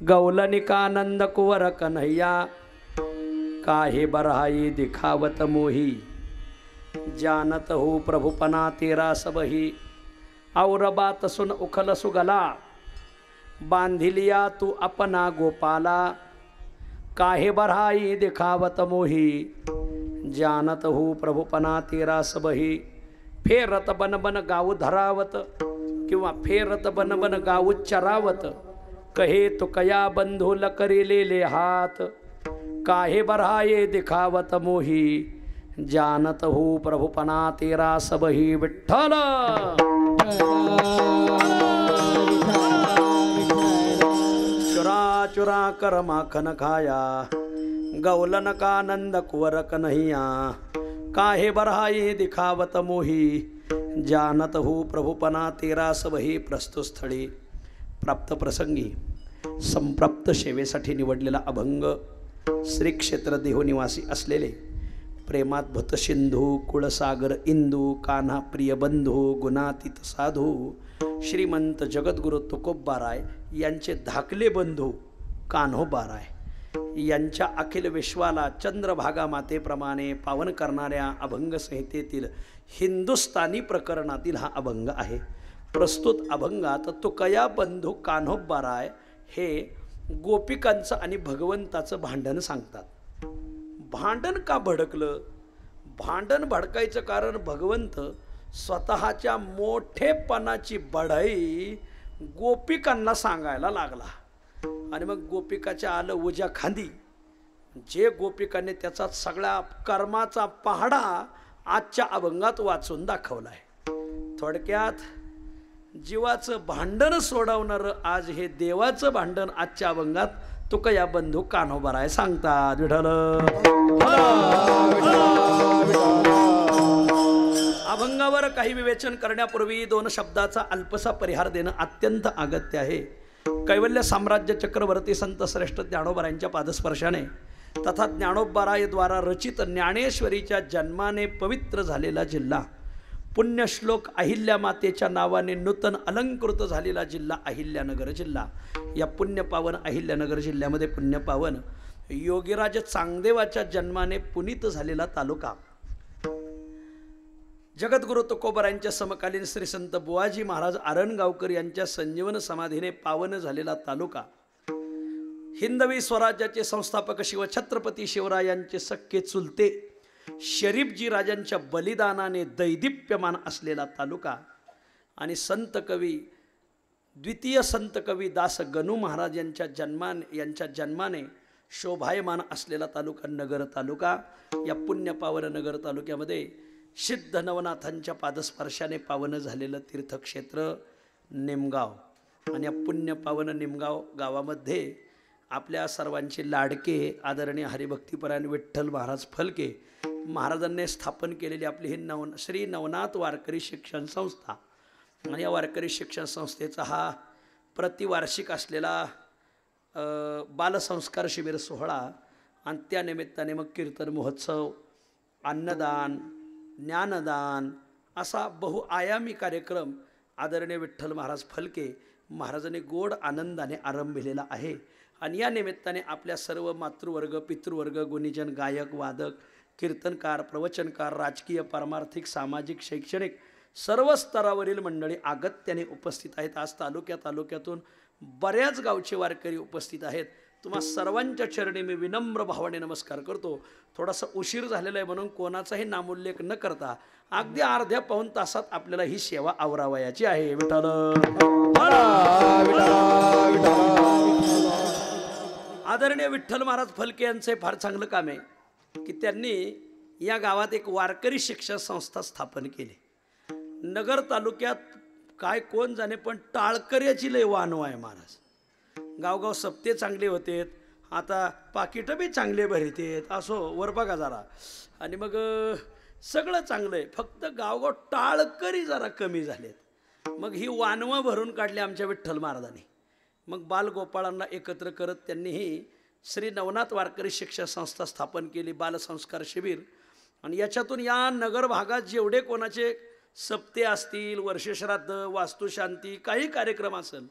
गौलनिकानंद कुंवर कन्हैया काहे बरहाई दिखावत मोही जानत हो प्रभुपना तेरा सबही और बात सुन उखल सुगला बांधिलिया तू अपना गोपाला काहे बरहाई दिखावत मोही जानत हो प्रभुपना तेरा सबही फेरत बन बन गाऊ धरावत किंवा फेरत बन बन गाऊ चरावत कहे तो कया बंधुल करिलेले हात काहे बरहाये दिखावत मोही जानत हो प्रभुपना तेरा सबही विठ्ठल चुरा चुरा कर माखन खाया गौलन का नंद कुंवर कन्हैया काहे बरहाये दिखावत मोही जानत हो प्रभुपना तेरा सबही प्रस्तुत स्थळी प्राप्त प्रसंगी संप्राप्त सेवेसाठी निवडलेला अभंग श्री क्षेत्र देहनिवासी असलेले प्रेमात भूतसिंधू कुळसागर इंदू कान्हा प्रिय बंधू गुणातीत साधू श्रीमंत जगद्गुरु तुकोबाराय यांचे धाकले बंधू कान्होबाराय यांच्या अखिल विश्वाला चंद्रभागा मातेप्रमाणे पावन करणाऱ्या अभंग संहितेतील हिंदुस्थानी प्रकरणातील हा अभंग आहे। प्रस्तुत अभंगात तुकया बंधू कान्होबाराय हे गोपिकांचं आणि भगवंताचं भांडण सांगतात। भांडण का भडकलं? भांडण भडकायचं कारण भगवंत स्वतःच्या मोठेपणाची बढाई गोपिकांना सांगायला लागला आणि मग गोपिकाच्या आलं उज्या खांदी जे गोपिकांनी त्याचा सगळ्या कर्माचा पहाडा आजच्या अभंगात वाचून दाखवलाय। थोडक्यात जीवाचं भांडण सोडवणारं आज हे देवाचं भांडण आजच्या अभंगात तुकया बंधू कान्होबाराय सांगतात। विठ्ठल अभंगावर काही विवेचन करण्यापूर्वी दोन शब्दाचा अल्पसा परिहार देणं अत्यंत अगत्य आहे। कैवल्य साम्राज्य चक्रवर्ती संत श्रेष्ठ ज्ञानोबारायांच्या पादस्पर्शाने तथा ज्ञानोबारायद्वारा रचित ज्ञानेश्वरीच्या जन्माने पवित्र झालेला जिल्हा, पुण्यश्लोक अहिल्या मातेच्या नावाने नूतन अलंकृत झालेला जिल्हा अहिल्यानगर जिल्हा। या पुण्यपावन अहिल्यानगर जिल्ह्यामध्ये पुण्यपावन योगीराज चांगदेवाच्या जन्माने पुनीत झालेला तालुका, जगद्गुरु तुकोबारायांच्या समकालीन श्री संत बुवाजी महाराज आरणगावकर यांच्या संजीवन समाधीने पावन झालेला तालुका, हिंदवी स्वराज्याचे संस्थापक शिवछत्रपती शिवरायांचे सख्खे चुलते शरीफजी राजांच्या बलिदानाने दैदिप्यमान असलेला तालुका आणि संत कवी द्वितीय संत कवी दास गणू महाराज यांच्या जन्माने शोभायमान असलेला तालुका नगर तालुका। या पुण्यपावन नगर तालुक्यामध्ये सिद्ध नवनाथांच्या पादस्पर्शाने पावन झालेलं तीर्थक्षेत्र निमगाव आणि या पुण्यपावन निमगाव गावामध्ये आपल्या सर्वांचे लाडके आदरणीय हरिभक्तीपरायण विठ्ठल महाराज फलके महाराजांनी स्थापन केलेली आपली ही श्री नवनाथ वारकरी शिक्षण संस्था आणि या वारकरी शिक्षण संस्थेचा हा प्रतिवार्षिक असलेला बालसंस्कार शिबिर सोहळा आणि त्यानिमित्ताने मग कीर्तन महोत्सव, अन्नदान, ज्ञानदान असा बहुआयामी कार्यक्रम आदरणीय विठ्ठल महाराज फलके महाराजांनी गोड आनंदाने आरंभिलेला आहे। आणि या निमित्ताने आपल्या सर्व मातृवर्ग, पितृवर्ग, गुणीजन, गायक, वादक, कीर्तनकार, प्रवचनकार, राजकीय, पारमार्थिक, सामाजिक, शैक्षणिक सर्व स्तरावरील मंडळी अगत्याने उपस्थित आहेत। आज तालुक्यातून बऱ्याच गावचे वारकरी उपस्थित आहेत। तुम्हा सर्वांच्या चरणी मी विनम्र भावाने नमस्कार करतो। थोडासा उशीर झालेला आहे म्हणून कोणाचाही नामोल्लेख न करता अगदी अर्ध्या पाऊण तासात आपल्याला ही सेवा आवरावयाची आहे। विठ्ठल आदरणीय विठ्ठल महाराज फलके यांचे फार चांगलं काम आहे की त्यांनी या गावात एक वारकरी शिक्षण संस्था स्थापन केली। नगर तालुक्यात काय कोण जाणे पण टाळकऱ्याची लय वानवा आहे महाराज। गावगाव सप्ते चांगले होते, आता पाकिटं बी चांगले भरतेत, असो वर बघा जरा आणि मग सगळं चांगलं आहे, फक्त गावगाव टाळकरी जरा कमी झालेत। मग ही वानवा भरून काढली आमच्या विठ्ठल महाराजांनी। मग बालगोपाळांना एकत्र करत त्यांनी ही श्री नवनाथ वारकरी शिक्षण संस्था स्थापन केली, बालसंस्कार शिबिर। आणि याच्यातून या नगर भागात जेवढे कोणाचे सप्ते असतील, वर्षश्राद्ध, वास्तुशांती, काही कार्यक्रम असेल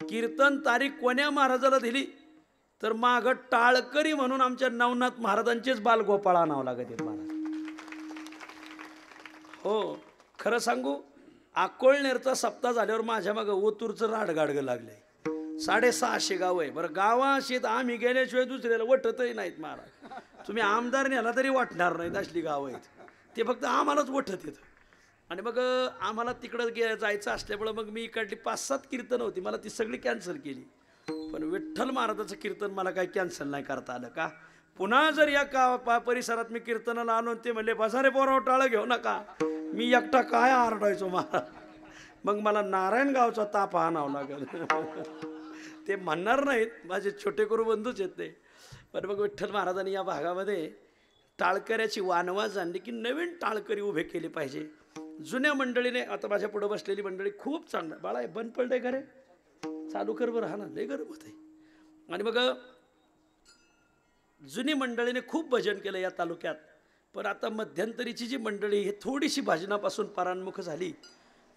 कीर्तन तारीख कोण्या महाराजाला दिली तर मागं टाळकरी म्हणून आमच्या नवनाथ महाराजांचेच बालगोपाळा नाव लागत महाराज. हो खरं सांगू, अकोळनेरचा सप्ताह झाल्यावर माझ्या मागं ओतूरचं राडगाडगं लागलंय. 650 गाव आहे. बरं गावाशीत आम्ही गेल्याशिवाय दुसऱ्याला वटतही नाहीत महाराज. तुम्ही आमदार नेला तरी वाटणार नाहीत असली गाव आहेत. ते फक्त आम्हालाच वठत येतं. आणि मग आम्हाला तिकडं जायचं असल्यामुळं मग मी इकडली 5-7 कीर्तन होती, मला ती सगळी कॅन्सल केली. पण विठ्ठल महाराजाचं कीर्तन मला काही कॅन्सल नाही करता आलं. का पुन्हा जर या परिसरात मी कीर्तनाला आलो ते म्हणले बसा रे पोराव टाळं घेऊ नका, मी एकटा काय आरडायचो महाराज. मग मला नारायणगावचा ताप आणावं लागेल. ते म्हणणार नाहीत, माझे छोटे करू बंधूच आहेत ते. पण मग विठ्ठल महाराजांनी या भागामध्ये टाळकऱ्याची वानवाज आणली की नवीन टाळकरी उभे केले पाहिजे. जुन्या मंडळीने, आता माझ्या पुढं बसलेली मंडळी खूप चांगलं, बाळा बंद पडलंय का रे, चालू कर बरं, हा ना लय गरम होत आहे. आणि मग जुनी मंडळीने खूप भजन केलं या तालुक्यात. पण आता मध्यंतरीची जी मंडळी ही थोडीशी भजनापासून परान्मुख झाली.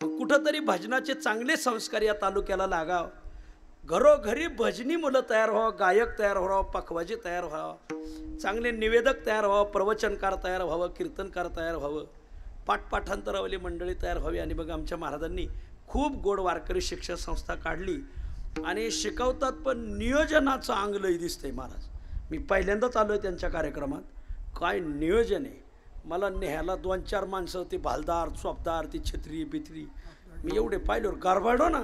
मग कुठंतरी भजनाचे चांगले संस्कार या तालुक्याला लागाव, घरोघरी भजनी मुलं तयार व्हावं, गायक तयार व्हावं, पखवाजी तयार व्हावं, चांगले निवेदक तयार व्हावं, प्रवचनकार तयार व्हावं, कीर्तनकार तयार व्हावं, पाठपाठांतरावली मंडळी तयार व्हावी. आणि मग आमच्या महाराजांनी खूप गोड वारकरी शिक्षण संस्था काढली आणि शिकवतात. पण नियोजनाचं अंगलंही दिसतंय महाराज. मी पहिल्यांदाच आलो आहे त्यांच्या कार्यक्रमात. काय नियोजन आहे. मला नेहायला 2-4 माणसं, ती भालदार चोपदार, ती छत्री बित्री, मी एवढे पाहिल्यावर गारबाडो ना.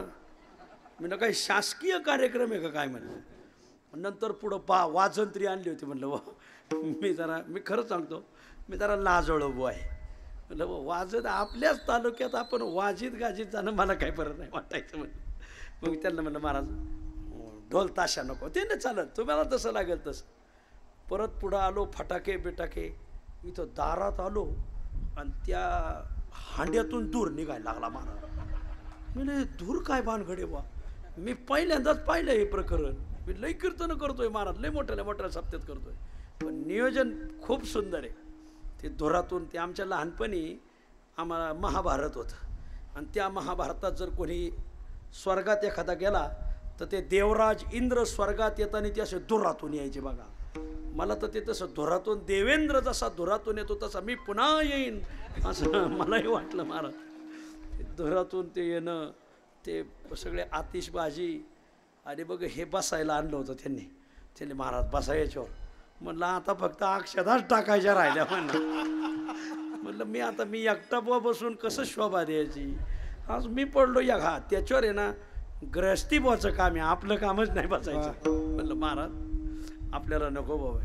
मी ना काही शासकीय कार्यक्रम आहे का काय म्हणलं. नंतर पुढं वाजंत्री आणली होती. म्हणलं मी खरं सांगतो, मी जरा लाजळो आहे. म्हणलं वाजत आपल्याच तालुक्यात आपण वाजीत गाजीत जाणं मला काही बरं नाही वाटायचं म्हणलं. मग त्यांना म्हणलं महाराज ढोल ताशा नको, ते नाही चालत, तुम्हाला तसं लागेल तसं. परत पुढं आलो, फटाके बिटाके, इथं दारात आलो आणि त्या हांड्यातून दूर निघायला लागला महाराज. म्हणजे दूर काय भानगडे बा, मी पहिल्यांदाच पाहिलं हे प्रकरण. मी लई कीर्तन करतोय महाराज, लई मोठ्या सप्त्यात करतोय. पण नियोजन खूप सुंदर आहे. ते धुरातून, ते आमच्या लहानपणी आम्हाला महाभारत होतं आणि त्या महाभारतात जर कोणी स्वर्गात एखादा गेला तर ते देवराज इंद्र स्वर्गात येताना ते असे धुरातून यायचे बघा. मला तर ते तसं धुरातून, देवेंद्र जसा धुरातून येतो तसा मी पुन्हा येईन असं मलाही वाटलं महाराज. धुरातून ते येणं, ते सगळे आतिषबाजी. आणि बघ हे बसायला आणलं होतं त्यांनी महाराज बसायच्यावर. म्हणलं आता फक्त अक्षताच टाकायच्या राहिल्या. म्हणलं मी एकटा बुवा बसून कसं शोभा द्यायची. आज मी पडलो या घात त्याच्यावर आहे ना, ग्रहस्थी बुवाचं काम आहे, आपलं कामच नाही बसायचं. म्हणलं महाराज आपल्याला नको बाबा.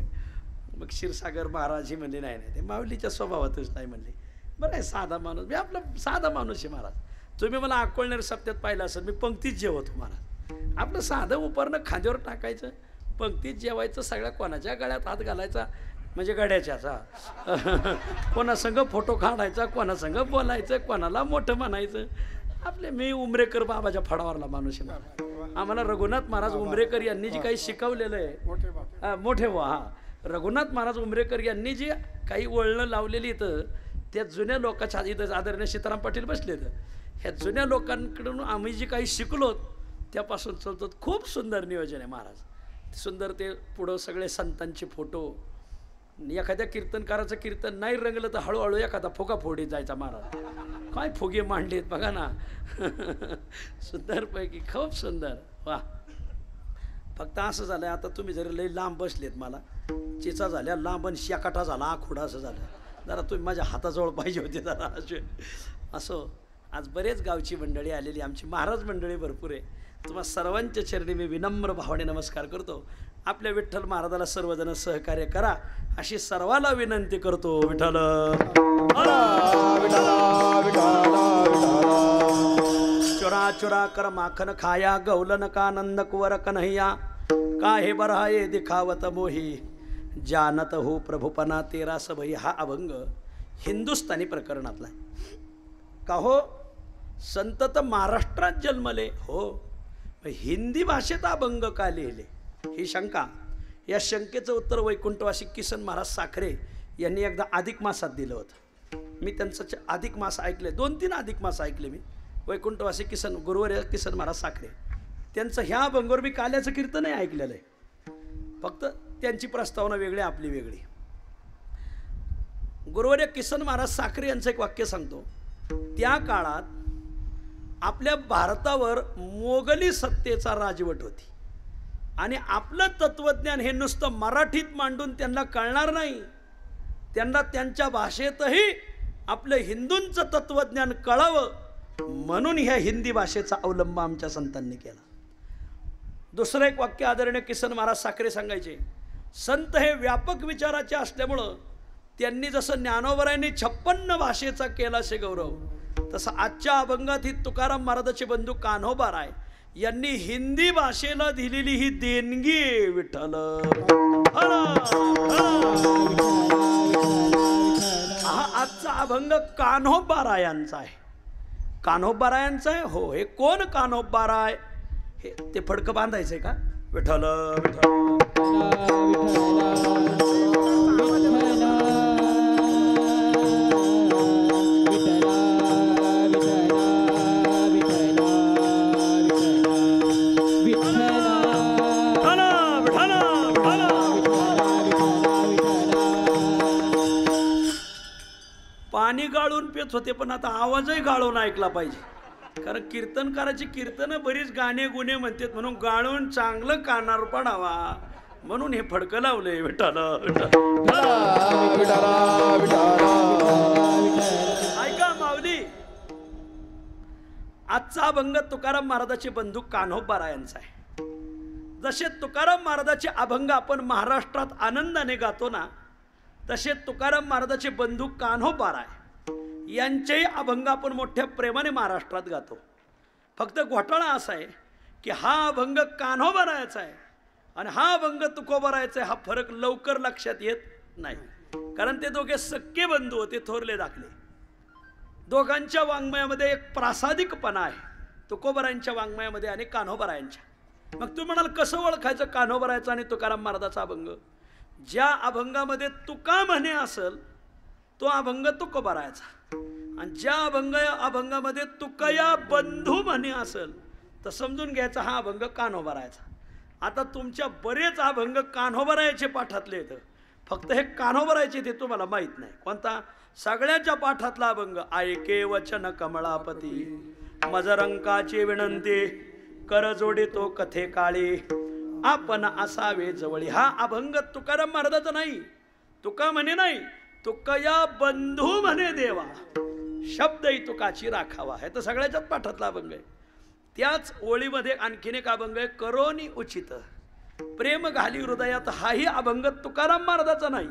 मग क्षीरसागर महाराज ही म्हणले नाही, ते माऊलीच्या स्वभावातच नाही म्हणले. बरं आहे साधा माणूस, मी आपला साधा माणूस आहे महाराज. तुम्ही मला अकोळनेर सप्त्यात पाहिलं असेल, मी पंक्तीत जेवतो महाराज. आपलं साधं उपरणं खांद्यावर टाकायचं, पंक्तीत जेवायचं, सगळ्या कोणाच्या गळ्यात हात घालायचा म्हणजे गड्याच्याचा, कोणासंग फोटो काढायचा, कोणासंग बोलायचं, कोणाला मोठं म्हणायचं. आपले मी उमरेकर बाबाच्या फडावरला माणूस आहे. आम्हाला रघुनाथ महाराज उमरेकर यांनी जी काही शिकवलेलं आहे, मोठे वा हा, रघुनाथ महाराज उमरेकर यांनी जी काही वळणं लावलेली इथं, त्या जुन्या लोकांच्या इथं आदरणीय सीताराम पाटील बसले तर ह्या जुन्या लोकांकडून आम्ही जी काही शिकलो त्यापासून चालतो. खूप सुंदर नियोजन आहे महाराज, सुंदर. ते पुढं सगळे संतांचे फोटो. एखाद्या कीर्तनकाराचं कीर्तन नाही रंगलं तर हळूहळू एखादा फुगा फोडीत जायचा महाराज. काय फुगे मांडलेत बघा ना. सुंदरपैकी खूप सुंदर. वा. फक्त असं झालं आता तुम्ही जरी लई लांब बसलेत, मला चिचा झाल्या लांब आणि शाकाठा झाला, आखुडा असं झालं. जरा तुम्ही माझ्या हाताजवळ पाहिजे होते जरा असे. असो आज बरेच गावची मंडळी आलेली, आमची महाराज मंडळी भरपूर आहे. तुम्हा सर्वांच्या चरणी मी विनम्र भावाने नमस्कार करतो. आपल्या विठ्ठल महाराजाला सर्वजण सहकार्य करा अशी सर्वाला विनंती करतो. विठ्ठल चुरा चुरा कर माखन खाया, गौलन का नंद कुवर कन्हैया, काहे बरहाये दिखावत मोही, जानत हो प्रभुपना तेरा सबई. हा अभंग हिंदुस्थानी प्रकरणातला आहे. का हो, संत तर महाराष्ट्रात जन्मले हो, हिंदी भाषेत अभंग का लिहिले ही शंका. या शंकेचं उत्तर वैकुंठवासी किसन महाराज साखरे यांनी एकदा अधिक मासात दिलं होतं. मी त्यांचं अधिक मास ऐकले, 2-3 अधिक मास ऐकले मी. वैकुंठवासी किसन गुरुवर्य किसन महाराज साखरे त्यांचं ह्या अभंगावर मी काल्याचं कीर्तनही ऐकलेलं आहे, फक्त त्यांची प्रस्तावना वेगळी आपली वेगळी. गुरुवर्य किसन महाराज साखरे यांचं एक वाक्य सांगतो. त्या काळात आपल्या भारतावर मोगली सत्तेचा राजवट होती आणि आपलं तत्वज्ञान हे नुसतं मराठीत मांडून त्यांना कळणार नाही, त्यांना त्यांच्या भाषेतही आपलं हिंदूंचं तत्वज्ञान कळावं म्हणून ह्या हिंदी भाषेचा अवलंब आमच्या संतांनी केला. दुसरं एक वाक्य आदरणीय किसन महाराज साखरे सांगायचे, संत हे व्यापक विचाराचे असल्यामुळं त्यांनी जसं ज्ञानोबरायांनी 56 भाषेचा केला असे गौरव, तसं आजच्या अभंगात ही तुकाराम महाराजाचे बंधू कान्होबाराय यांनी हिंदी भाषेला दिलेली ही देणगी आहे. विठ्ठल हा आजचा अभंग कान्होबारायांचा आहे. कान्होबारायांचा आहे. हो, हे कोण कान्होबाराय? हे ते फडकं बांधायचंय का? विठ्ठल पाणी गाळून पेत होते, पण आता आवाजही गाळून ऐकला पाहिजे, कारण कीर्तनकाराची कीर्तन बरीच गाणे गुणे म्हणतात, म्हणून गाळून चांगलं कानावर पडावा म्हणून हे फडकं लावलंय. विठ्ठल ऐका माऊली, आजचा अभंग तुकाराम महाराजाचे बंधू कान्होबारायांचा आहे. जसे तुकाराम महाराजाचे अभंग आपण महाराष्ट्रात आनंदाने गातो ना, तसे तुकाराम महाराजाचे बंधू कान्होबाराय यांचेही अभंग आपण मोठ्या प्रेमाने महाराष्ट्रात गातो. फक्त घोटाळा असा आहे की हा अभंग कान्होबारायाचा आहे आणि हा अभंग तुकोबारायाचा आहे. हा फरक लवकर लक्षात येत नाही, कारण ते दोघे सख्खे बंधू होते, थोरले दाखले. दोघांच्या वाङ्मयामध्ये एक प्रासादिकपणा आहे, तुकोबारायांच्या वाङ्मयामध्ये आणि कान्होबारायांच्या. मग तू म्हणाल कसं ओळखायचं कान्होबारायाचा आणि तुकाराम महाराजाचा अभंग? ज्या अभंगामध्ये तुका म्हणे असेल तो अभंग तुकोबारायाचा, आणि ज्या अभंगामध्ये तुकया बंधू म्हणे असेल तर समजून घ्यायचा हा अभंग कान्होबारायाचा. आता तुमच्या बरेच अभंग कान्होबारायाचे पाठातले येतं, फक्त हे कान्होबारायाचे ते तुम्हाला माहीत नाही. कोणता? सगळ्याच्या पाठातला अभंग. ऐके वचन कमळापती मजरंकाची विनंती, कर जोडी तो कथे काळी आपण असावे जवळी. हा अभंग तुकाराम महाराजाचा नाही, तुका म्हणे नाही, तुकया बंधू म्हणे देवा, शब्दही तुकाची राखावा. हे तर सगळ्याच्याच पाठातला अभंग आहे. त्याच ओळीमध्ये आणखीन एक अभंग आहे, करोनी उचित प्रेम घाली हृदयात. हाही अभंग तुकाराम महाराजाचा नाही,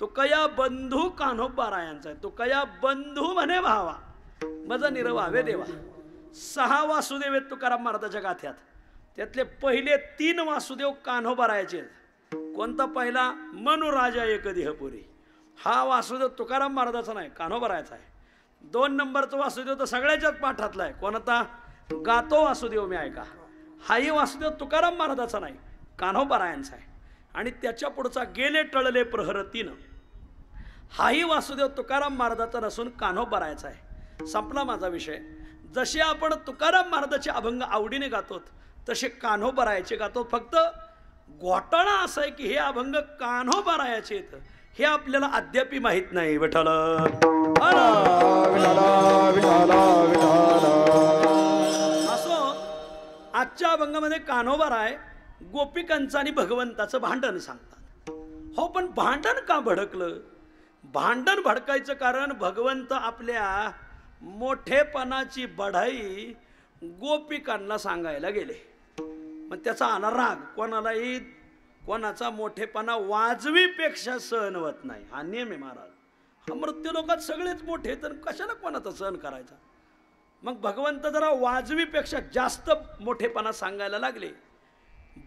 तुकया बंधू कान्होबारायांचा आहे. तुकया बंधू म्हणे भावा मज निरवावे देवा. 6 वासुदेव आहेत तुकाराम महाराजाच्या गाथ्यात, त्यातले पहिले 3 वासुदेव कान्होबारायाचे आहेत. कोणता पहिला? मनुराजा एक देहपुरी. हा वासुदेव तुकाराम महाराजाचा नाही, कान्होबारायाचा आहे. 2 नंबरचा वासुदेव तर सगळ्याच्याच पाठातला आहे. कोणता? गातो वासुदेव मी ऐका. हाही वासुदेव तुकाराम महाराजाचा नाही, कान्होबारायांचा आहे. आणि त्याच्या पुढचा गेले टळले प्रहर 3, हाही वासुदेव तुकाराम महाराजाचा नसून कान्होबारायाचा आहे. संपला माझा विषय. जसे आपण तुकाराम महाराजाचे अभंग आवडीने गातो तसे कान्होबारायाचे गातो. फक्त घोटाळा असा आहे की हे अभंग कान्होबारायाचे आहेत हे आपल्याला अद्याप माहित नाही. विठ्ठल असो, आजच्या अभंगामध्ये कान्होबाराय गोपिकांचं आणि भगवंताचं भांडण सांगतात. हो, पण भांडण का भडकलं? भांडण भडकायचं कारण भगवंत आपल्या मोठेपणाची बढाई गोपिकांना सांगायला गेले. मग त्याचा आला राग. कोणालाही कोणाचा मोठेपणा वाजवीपेक्षा सहन होत नाही, हा नियम आहे महाराज. हा मृत्यू लोकात सगळेच मोठे, तर कशाला कोणाचा सहन करायचा? मग भगवंत जरा वाजवीपेक्षा जास्त मोठेपणा सांगायला लागले,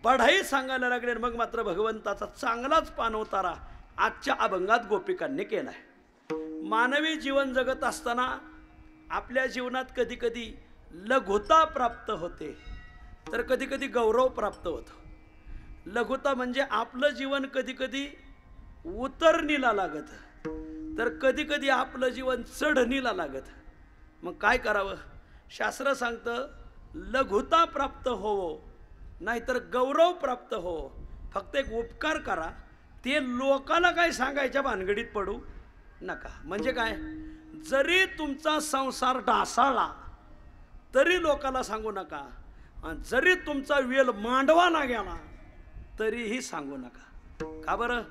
बढाई सांगायला लागले. मग मात्र भगवंताचा चांगलाच पाणउतारा आजच्या अभंगात गोपिकांनी केलाय. मानवी जीवन जगत असताना आपल्या जीवनात कधी कधी लघुता प्राप्त होते, तर कधी कधी गौरव प्राप्त होतो. लघुता म्हणजे आपलं जीवन कधी कधी उतरणीला लागत, तर कधी कधी आपलं जीवन चढणीला लागत. मग काय करावं? शास्त्र सांगतं लघुता प्राप्त होवो नाहीतर गौरव प्राप्त हो, फक्त एक उपकार करा, ते लोकाला काय सांगायच्या भानगडीत पडू नका. म्हणजे काय, जरी तुमचा संसार ढासळला तरी लोकाला सांगू नका, आणि जरी तुमचा वेल मांडवाला गेला तरीही सांगू नका. का बरं?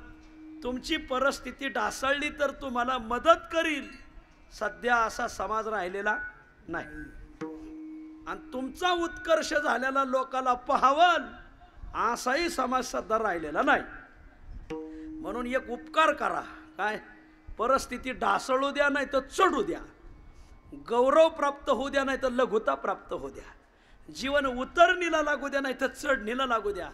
तुमची परिस्थिती ढासळली तर तुम्हाला मदत करील सध्या असा समाज राहिलेला नाही, आणि तुमचा उत्कर्ष झालेला लोकाला पाहावल असाही समाज सध्या राहिलेला नाही. म्हणून एक उपकार करा, काय, परिस्थिती ढासळू द्या नाही तर चढू द्या, गौरव प्राप्त होऊ द्या नाही तर लघुता प्राप्त होऊ द्या, जीवन उतरणीला लागू द्या नाही तर चढणीला लागू द्या.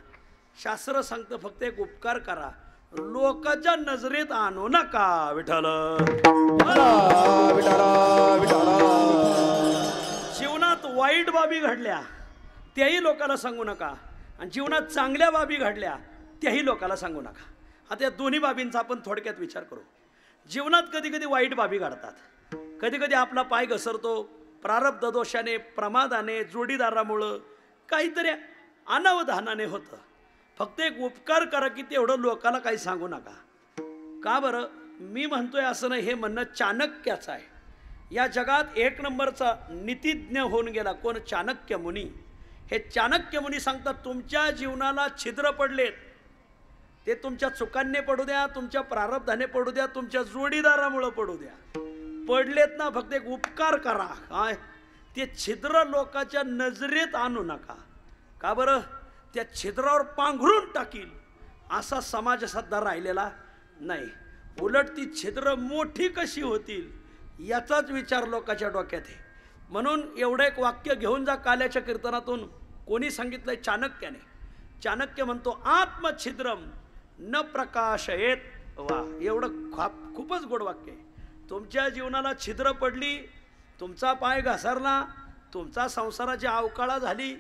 शास्त्र सांगतं फक्त एक उपकार करा, लोकांच्या नजरेत आणू नका. विठ्ठल जीवनात वाईट बाबी घडल्या त्याही लोकाला सांगू नका, आणि जीवनात चांगल्या बाबी घडल्या त्याही लोकाला सांगू नका. आता या दोन्ही बाबींचा आपण थोडक्यात विचार करू. जीवनात कधी कधी वाईट बाबी घडतात, कधी कधी आपला पाय घसरतो प्रारब्ध दोषाने, प्रमादाने, जोडीदारामुळं, काहीतरी अनावधानाने होतं. फक्त एक उपकार करा की तेवढं लोकाला काही सांगू नका. का बरं? मी म्हणतोय असं नाही, हे म्हणणं चाणक्याचं आहे. या जगात एक नंबरचा नीतिज्ञ होऊन गेला कोण? चाणक्य मुनी. हे चाणक्य मुनी सांगतात, तुमच्या जीवनाला छिद्र पडलेत, ते तुमच्या चुकांनी पडू द्या, तुमच्या प्रारब्धाने पडू द्या, तुमच्या जोडीदारामुळं पडू द्या, पडलेत ना, फक्त एक उपकार करा, काय, ते छिद्र लोकांच्या नजरेत आणू नका. का बरं? त्या छिद्रावर पांघरून टाकील असा समाज सध्या राहिलेला नाही. उलट ती छिद्र मोठी कशी होतील याचाच विचार लोकांच्या डोक्यात आहे. म्हणून एवढं एक वाक्य घेऊन जा काल्याच्या कीर्तनातून. कोणी सांगितलंय? चाणक्याने. चाणक्य म्हणतो, आत्मछिद्रम न प्रकाशयेत. वा, एवढं खूपच गोड वाक्य आहे. तुमच्या जीवनाला छिद्र पडली, तुमचा पाय घसरला, तुमचा संसाराची अवकाळा झाली,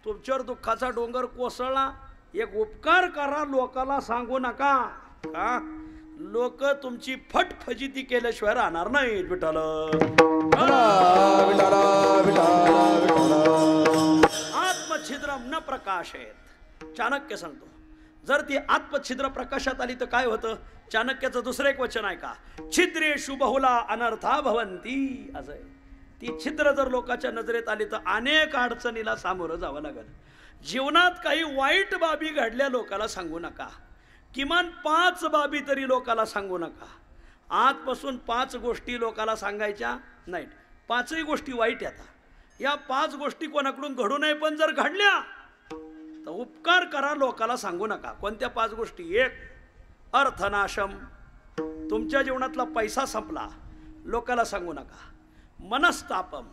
तुमच्यावर दुःखाचा डोंगर कोसळला, एक उपकार करा, लोकाला सांगू नका. का? लोक तुमची फटफजिती केल्याशिवाय राहणार नाहीत. विठ्ठल आत्मछिद्रम न प्रकाशयेत. चाणक्य सांगतो, जर ती आत्मछिद्र प्रकाशात आली तर काय होतं? चाणक्याचं दुसरं एक वचन आहे का, छिद्रेषु बहुला अनर्था भवंती. असं आहे, ती छिद्र जर लोकांच्या नजरेत आली तर अनेक अडचणीला सामोरं जावं लागेल. जीवनात काही वाईट बाबी घडल्या लोकाला सांगू नका. किमान 5 बाबी तरी लोकाला सांगू नका. आजपासून 5 गोष्टी लोकाला सांगायच्या नाहीत. 5ही गोष्टी वाईट येतात. या 5 गोष्टी कोणाकडून घडू नये, पण जर घडल्या तर उपकार करा, लोकाला सांगू नका. कोणत्या 5 गोष्टी? 1, अर्थनाशम. तुमच्या जीवनातला पैसा संपला, लोकाला सांगू नका. मनस्तापम.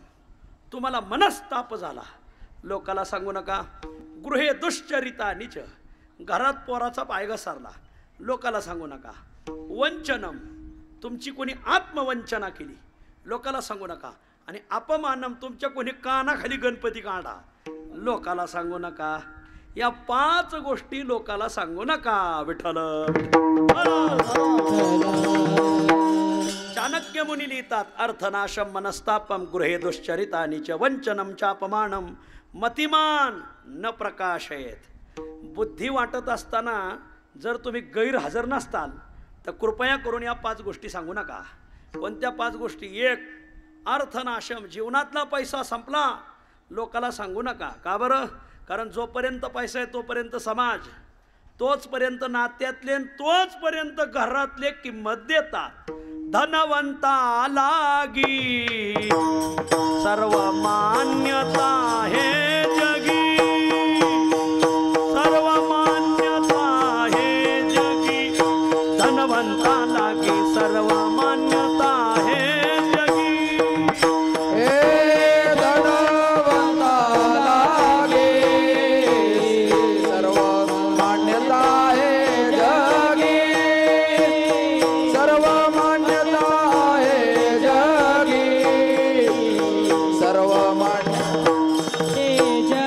तुम्हाला मनस्ताप झाला, लोकाला सांगू नका. गृहे दुश्चरिता नीच. घरात पोराचा पाय घसरला, लोकाला सांगू नका. वंचनम. तुमची कोणी आत्मवंचना केली, लोकाला सांगू नका. आणि अपमानम. तुमच्या कोणी कानाखाली गणपती काढा, लोकाला सांगू नका. या 5 गोष्टी लोकाला सांगू नका. विठ्ठल चाणक्य मुनी लिहितात, अर्थनाशम मनस्तापम गृहे दुश्चरिता नीच वंचनम चापमानम मतिमान न प्रकाशयेत. बुद्धी वाटत असताना जर तुम्ही गैरहजर नसताल तर कृपया करून या 5 गोष्टी सांगू नका. कोणत्या 5 गोष्टी? 1, अर्थनाशम. जीवनातला पैसा संपला, लोकाला सांगू नका. का बरं? कारण जोपर्यंत पैसा आहे तोपर्यंत समाज, तोचपर्यंत नात्यातले, तोचपर्यंत घरातले किंमत देतात. धनवंता लागी सर्व मान्यता हे जगी, सर्व मान्यता हे जगी. धनवंता लागी सर्व मान्यता हे जगी. धनवंता लागे सर्व मान्यता हे जगी, सर्व मान्यता हे जगी, सर्व मान्यता हे जगी.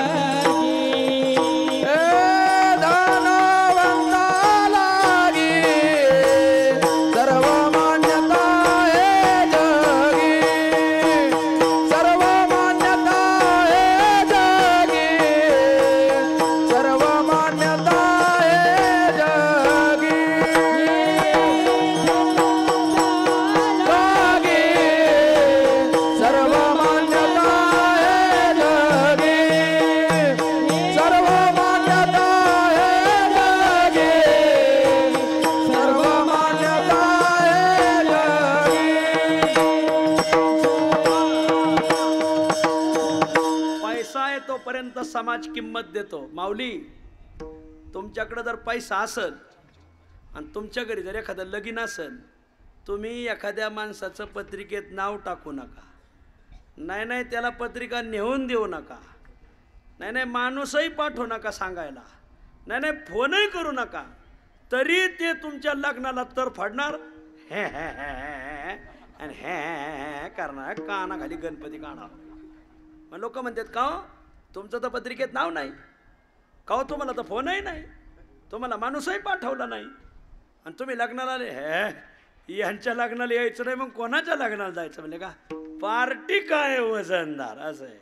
समाज किंमत देतो. माऊली, तुमच्याकडे जर पैसा असेल आणि तुमच्या घरी जर एखादं लगीन असेल, तुम्ही एखाद्या माणसाचं पत्रिकेत नाव टाकू नका. नाही नाही, त्याला पत्रिका नेऊन देऊ नका. नाही नाही, माणूसही पाठवू नका सांगायला. नाही नाही, फोनही करू नका. तरी ते तुमच्या लग्नाला तर फाडणार, हे हे हे हे आणि हे करणार, कानाखाली गणपती काढा. मग लोक म्हणतात, का हो तुमचं तर पत्रिकेत नाव नाही, का हो तुम्हाला तर फोनही नाही, तुम्हाला माणूसही पाठवला नाही, आणि तुम्ही लग्नाला आले. हे यांच्या लग्नाला यायचं नाही, मग कोणाच्या लग्नाला जायचं म्हणजे का? पार्टी काय वजनदार असं आहे.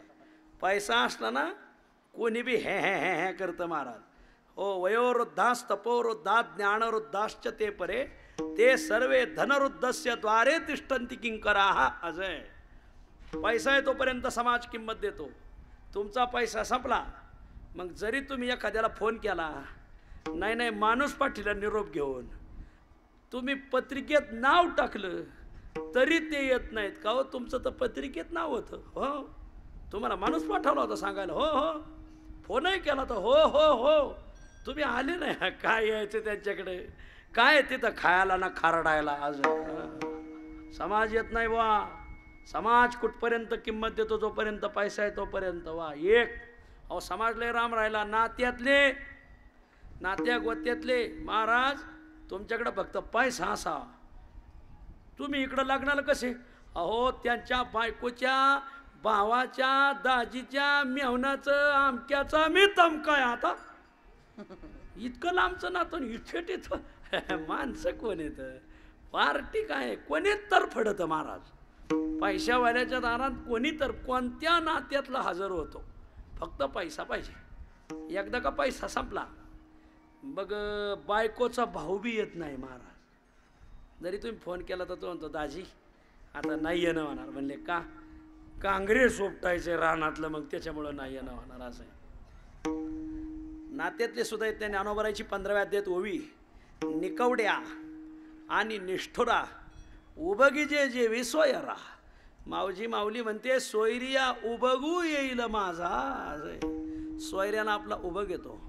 पैसा असला ना कोणी बी हे हे हे हे करतं महाराज. हो, वयोवृद्धास तपोवृद्धात ज्ञानवृद्धाश्च ते परे ते सर्वे धनवृद्धस्य द्वारे तिष्ठन्ति किंकराः. असं आहे. पैसा आहे तोपर्यंत समाज किंमत देतो. तुमचा पैसा संपला, मग जरी तुम्ही एखाद्याला फोन केला, नाही नाही माणूस पाठीला निरोप घेऊन, तुम्ही पत्रिकेत नाव टाकलं तरी ते येत नाहीत. का हो तुमचं तर पत्रिकेत नाव होतं. हो, तुम्हाला माणूस पाठवला होता सांगायला. हो हो, फोनही केला तर हो हो हो, तुम्ही आले नाही. काय यायचं त्यांच्याकडे? काय तिथं खायला ना खारडायला. आज समाज येत नाही वा. समाज कुठपर्यंत किंमत देतो? जोपर्यंत पैसा आहे तोपर्यंत. वा एक. अहो समाज लय राम राहिला. नात्या गोत्यातले महाराज, तुमच्याकडे फक्त पैसा असा. तुम्ही इकडं लग्नाला कसे? अहो त्यांच्या बायकोच्या, भावाच्या, दाजीच्या, मेहनाचं, आमक्याचा मी तमकाय. आता इतकं लांबचं नातं इथे तिथं माणसं कोण येतं? पार्टी काय कोणी तर फडतं महाराज. पैशावाल्याच्या दारात कोणी तर कोणत्या नात्यातला हजर होतो. फक्त पैसा पाहिजे. एकदा का पैसा संपला, बघ बायकोचा भाऊ बी येत नाही महाराज. जरी तुम्ही फोन केला तर तो म्हणतो, दाजी आता नाही येणं होणार. म्हणले का? काँग्रेस उपटायचे रानातलं, मग त्याच्यामुळं नाही येणं होणार. असं आहे. नात्यातले सुद्धा येत नाही. ज्ञानोबराची 15व्या अध्यायात ओवी, निकवड्या आणि निष्ठुरा उबगीजे जे विसोयरा. माऊजी माऊली म्हणते, सोयरिया उबगू येईल माझा. सोयऱ्याला आपला उबग येतो.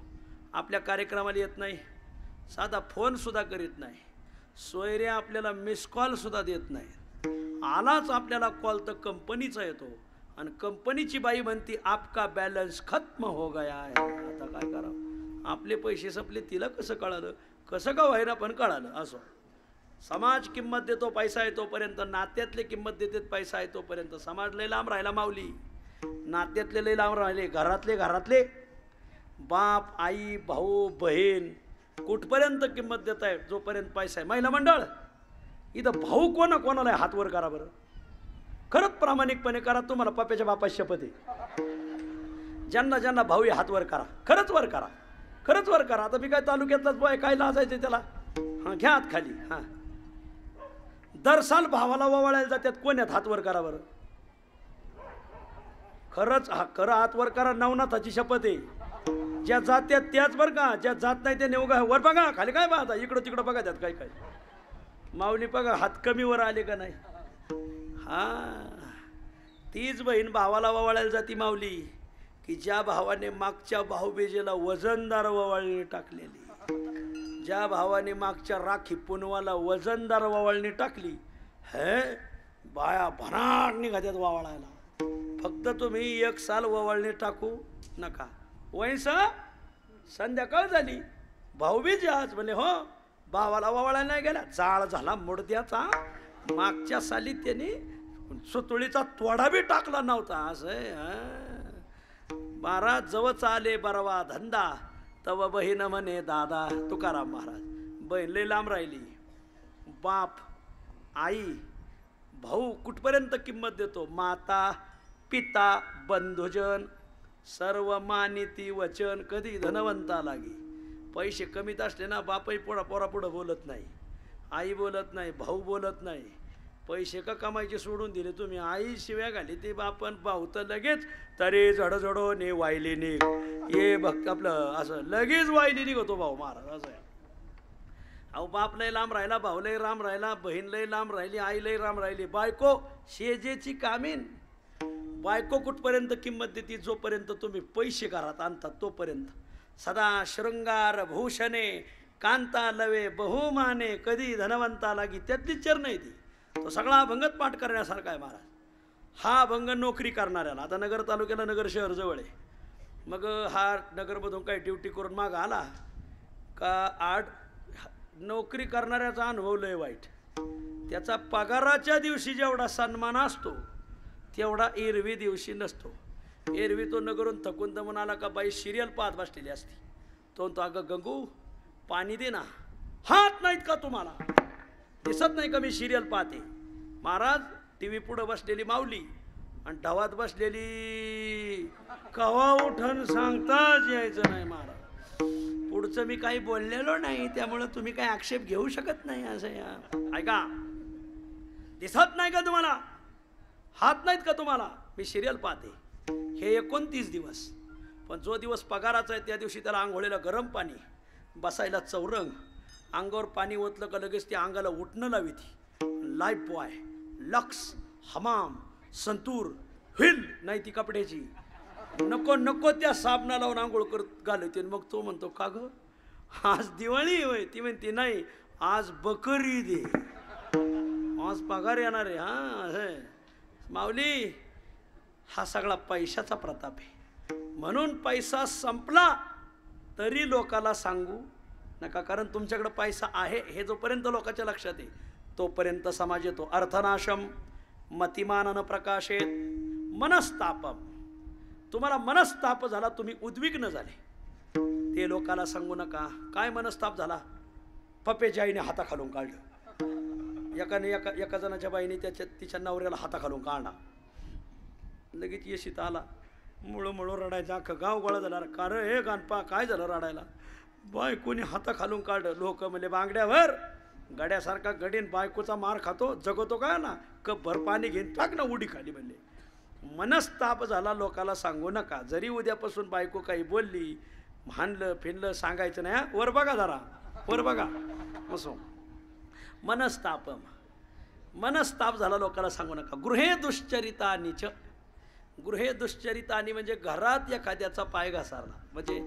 आपल्या कार्यक्रमाला येत नाही, साधा फोन सुद्धा करीत नाही. सोयऱ्या आपल्याला मिस कॉल सुद्धा देत नाही. आलाच आपल्याला कॉल तर कंपनीचा येतो, आणि कंपनीची बाई म्हणती आपका बॅलन्स खत्म हो गया आहे. आता काय करावं? आपले पैसे संपले. तिला कसं कळालं? कसं का व्हायला पण कळालं. असो, समाज किंमत देतो पैसा आहे तोपर्यंत. नात्यातले किंमत देतात पैसा आहे तोपर्यंत. समाज लय लांब राहिला माऊली. नात्यातले लय लांब राहिले. घरातले बाप, आई, भाऊ, बहीण कुठपर्यंत किंमत देत आहे? जोपर्यंत पैसा आहे. महिला मंडळ इथं भाऊ कोणाला हात वर करा बरं. खरंच प्रामाणिकपणे करा. तुम्हाला पप्याच्या बापाची शपथ आहे. ज्यांना भाऊ हात वर करा. खरंच वर करा. खरंच वर करा. आता मी काय तालुक्यातलाच बॉय, काय लाजायचं त्याला? हां, घ्या हात खाली. हां, दर साल भावाला ओवाळायला जातात. कोण आहेत? हात वर करा बरं. खरंच खरं हात वर करा. नवनाथाची शपथ आहे. ज्या जात्यात त्याच बरं का, ज्या जात नाही ते नेऊ. वर बघा खाली काय पाहता, इकडं तिकडं बघा त्यात काय काय. माऊली बघा हात कमी वर आले का नाही. हा, तीच बहीण भावाला ववाळायला जाती माऊली, की ज्या भावाने मागच्या भाऊबीजेला वजनदार ववाळणी टाकलेली, ज्या भावाने मागच्या राखी पुनवाला वजनदार ववाळणी टाकली, हे बाया भनाट निघात्यात ववाळायला. फक्त तुम्ही एक साल ववाळणी टाकू नका. वैस संध्याकाळ झाली, भाऊबीज आज. म्हणले हो, भावाला ववाळायला नाही गेला. जाळ झाला मुडद्याचा. मागच्या साली त्यांनी सुतुळीचा तोडा बी टाकला नव्हता. असं 12 जवच आले बरवा धंदा, तव बहीण म्हणे दादा. तुकाराम महाराज. बहीण लई लांब राहिली. बाप, आई, भाऊ कुठपर्यंत किंमत देतो? माता, पिता, बंधुजन सर्व मानिती वचन. कधी धनवंता लागी. पैसे कमीत असले ना, बापही पोरापुढं बोलत नाही, आई बोलत नाही, भाऊ बोलत नाही. पैसे का कमायचे सोडून दिले तुम्ही. आई शिव्या घाली ते बापन, भाऊ तर लगेच तरी झडझडो ने वायली निघ. ये भक्त आपलं असं लगेच वायली निघतो भाऊ महाराज. असं आहे. अहो बाप लय लांब राहिला, भाऊ लय लांब राहिला, बहीण लय लांब राहिली, आई लय लांब राहिली. बायको शेजेची कामीन. बायको कुठपर्यंत किंमत देते? जोपर्यंत तुम्ही पैसे घरात आणतात तोपर्यंत. सदा शृंगार भूषणे कांता लवे बहुमाने कधी धनवंता लागी, त्यातली चर नाही ती. तो सगळा अभंगच पाठ करण्यासारखा आहे महाराज. हा अभंग नोकरी करणाऱ्याला, आता नगर तालुक्याला नगर शहर जवळ आहे, मग हा नगरमधून काही ड्युटी करून माग आला का नोकरी करणाऱ्याचा अनुभव लय वाईट. त्याचा पगाराच्या दिवशी जेवढा सन्मान असतो तेवढा एरवी दिवशी नसतो. एरवी तो नगरून थकून दमून आला का बाई सिरियल पाहत बसलेली असती. तो अगं गंगू पाणी दे ना. हात नाहीत का तुम्हाला? दिसत नाही का मी सिरियल पाहते? महाराज टी व्ही पुढं बसलेली माऊली आणि ढवात बसलेली कवा उठण सांगताच यायचं नाही महाराज. पुढचं मी काही बोललेलो नाही त्यामुळं तुम्ही काही आक्षेप घेऊ शकत नाही. असं या ऐका, दिसत नाही का तुम्हाला? हात नाहीत का तुम्हाला? मी सिरियल पाहते. हे 29 दिवस. पण जो दिवस पगाराचा आहे त्या दिवशी त्याला आंघोळीला गरम पाणी, बसायला चौरंग, अंगावर पाणी ओतलं का लगेच त्या अंगाला उठणं लावी ती. लाईफ बॉय, लक्स, हमाम, संतूर, व्हील नाही ती कपड्याची, नको नको त्या साबणा लावून आंघोळ करत घालवते. मग तो म्हणतो का ग आज दिवाळी होय? ती म्हणते नाही आज बकरी दे, आज पगार येणार आहे. हां माऊली, हा सगळा पैशाचा प्रताप आहे. म्हणून पैसा संपला तरी लोकाला सांगू नका, कारण तुमच्याकडे पैसा आहे हे जोपर्यंत लोकांच्या लक्षात आहे तोपर्यंत समाज येतो. अर्थनाशम मतिमानन प्रकाशेत मनस्तापम. तुम्हाला मनस्ताप झाला, तुम्ही उद्विग्न झाले, ते लोकाला सांगू नका. काय मनस्ताप झाला? पप्पेच्या आईने हाताखालून काढलं. एका जणाच्या बाईने तिच्या नवऱ्याला हाताखालून काढला. लगेच येशीत आला, मुळू रडायचा. अख्खं गाव गोळा झाला. का रे हे गाणपा काय झालं रडायला? बायकोनी हाताखालून काढलं. लोक म्हणले बांगड्यावर गड्यासारखा गडीन बायकोचा मार खातो, जगतो काय ना, कप भर पाणी घेऊन टाक ना उडी खाली. म्हणले मनस्ताप झाला, लोकाला सांगू नका. जरी उद्यापासून बायको काही बोलली, भांडलं फिरलं सांगायचं नाही. वर बघा जरा, वर बघा. असो मनस्तापम, मनस्ताप झाला लोकाला सांगू नका. गृहे दुश्चरितानीच. गृहे दुश्चरितानी म्हणजे घरात एखाद्याचा पाय घसारला, म्हणजे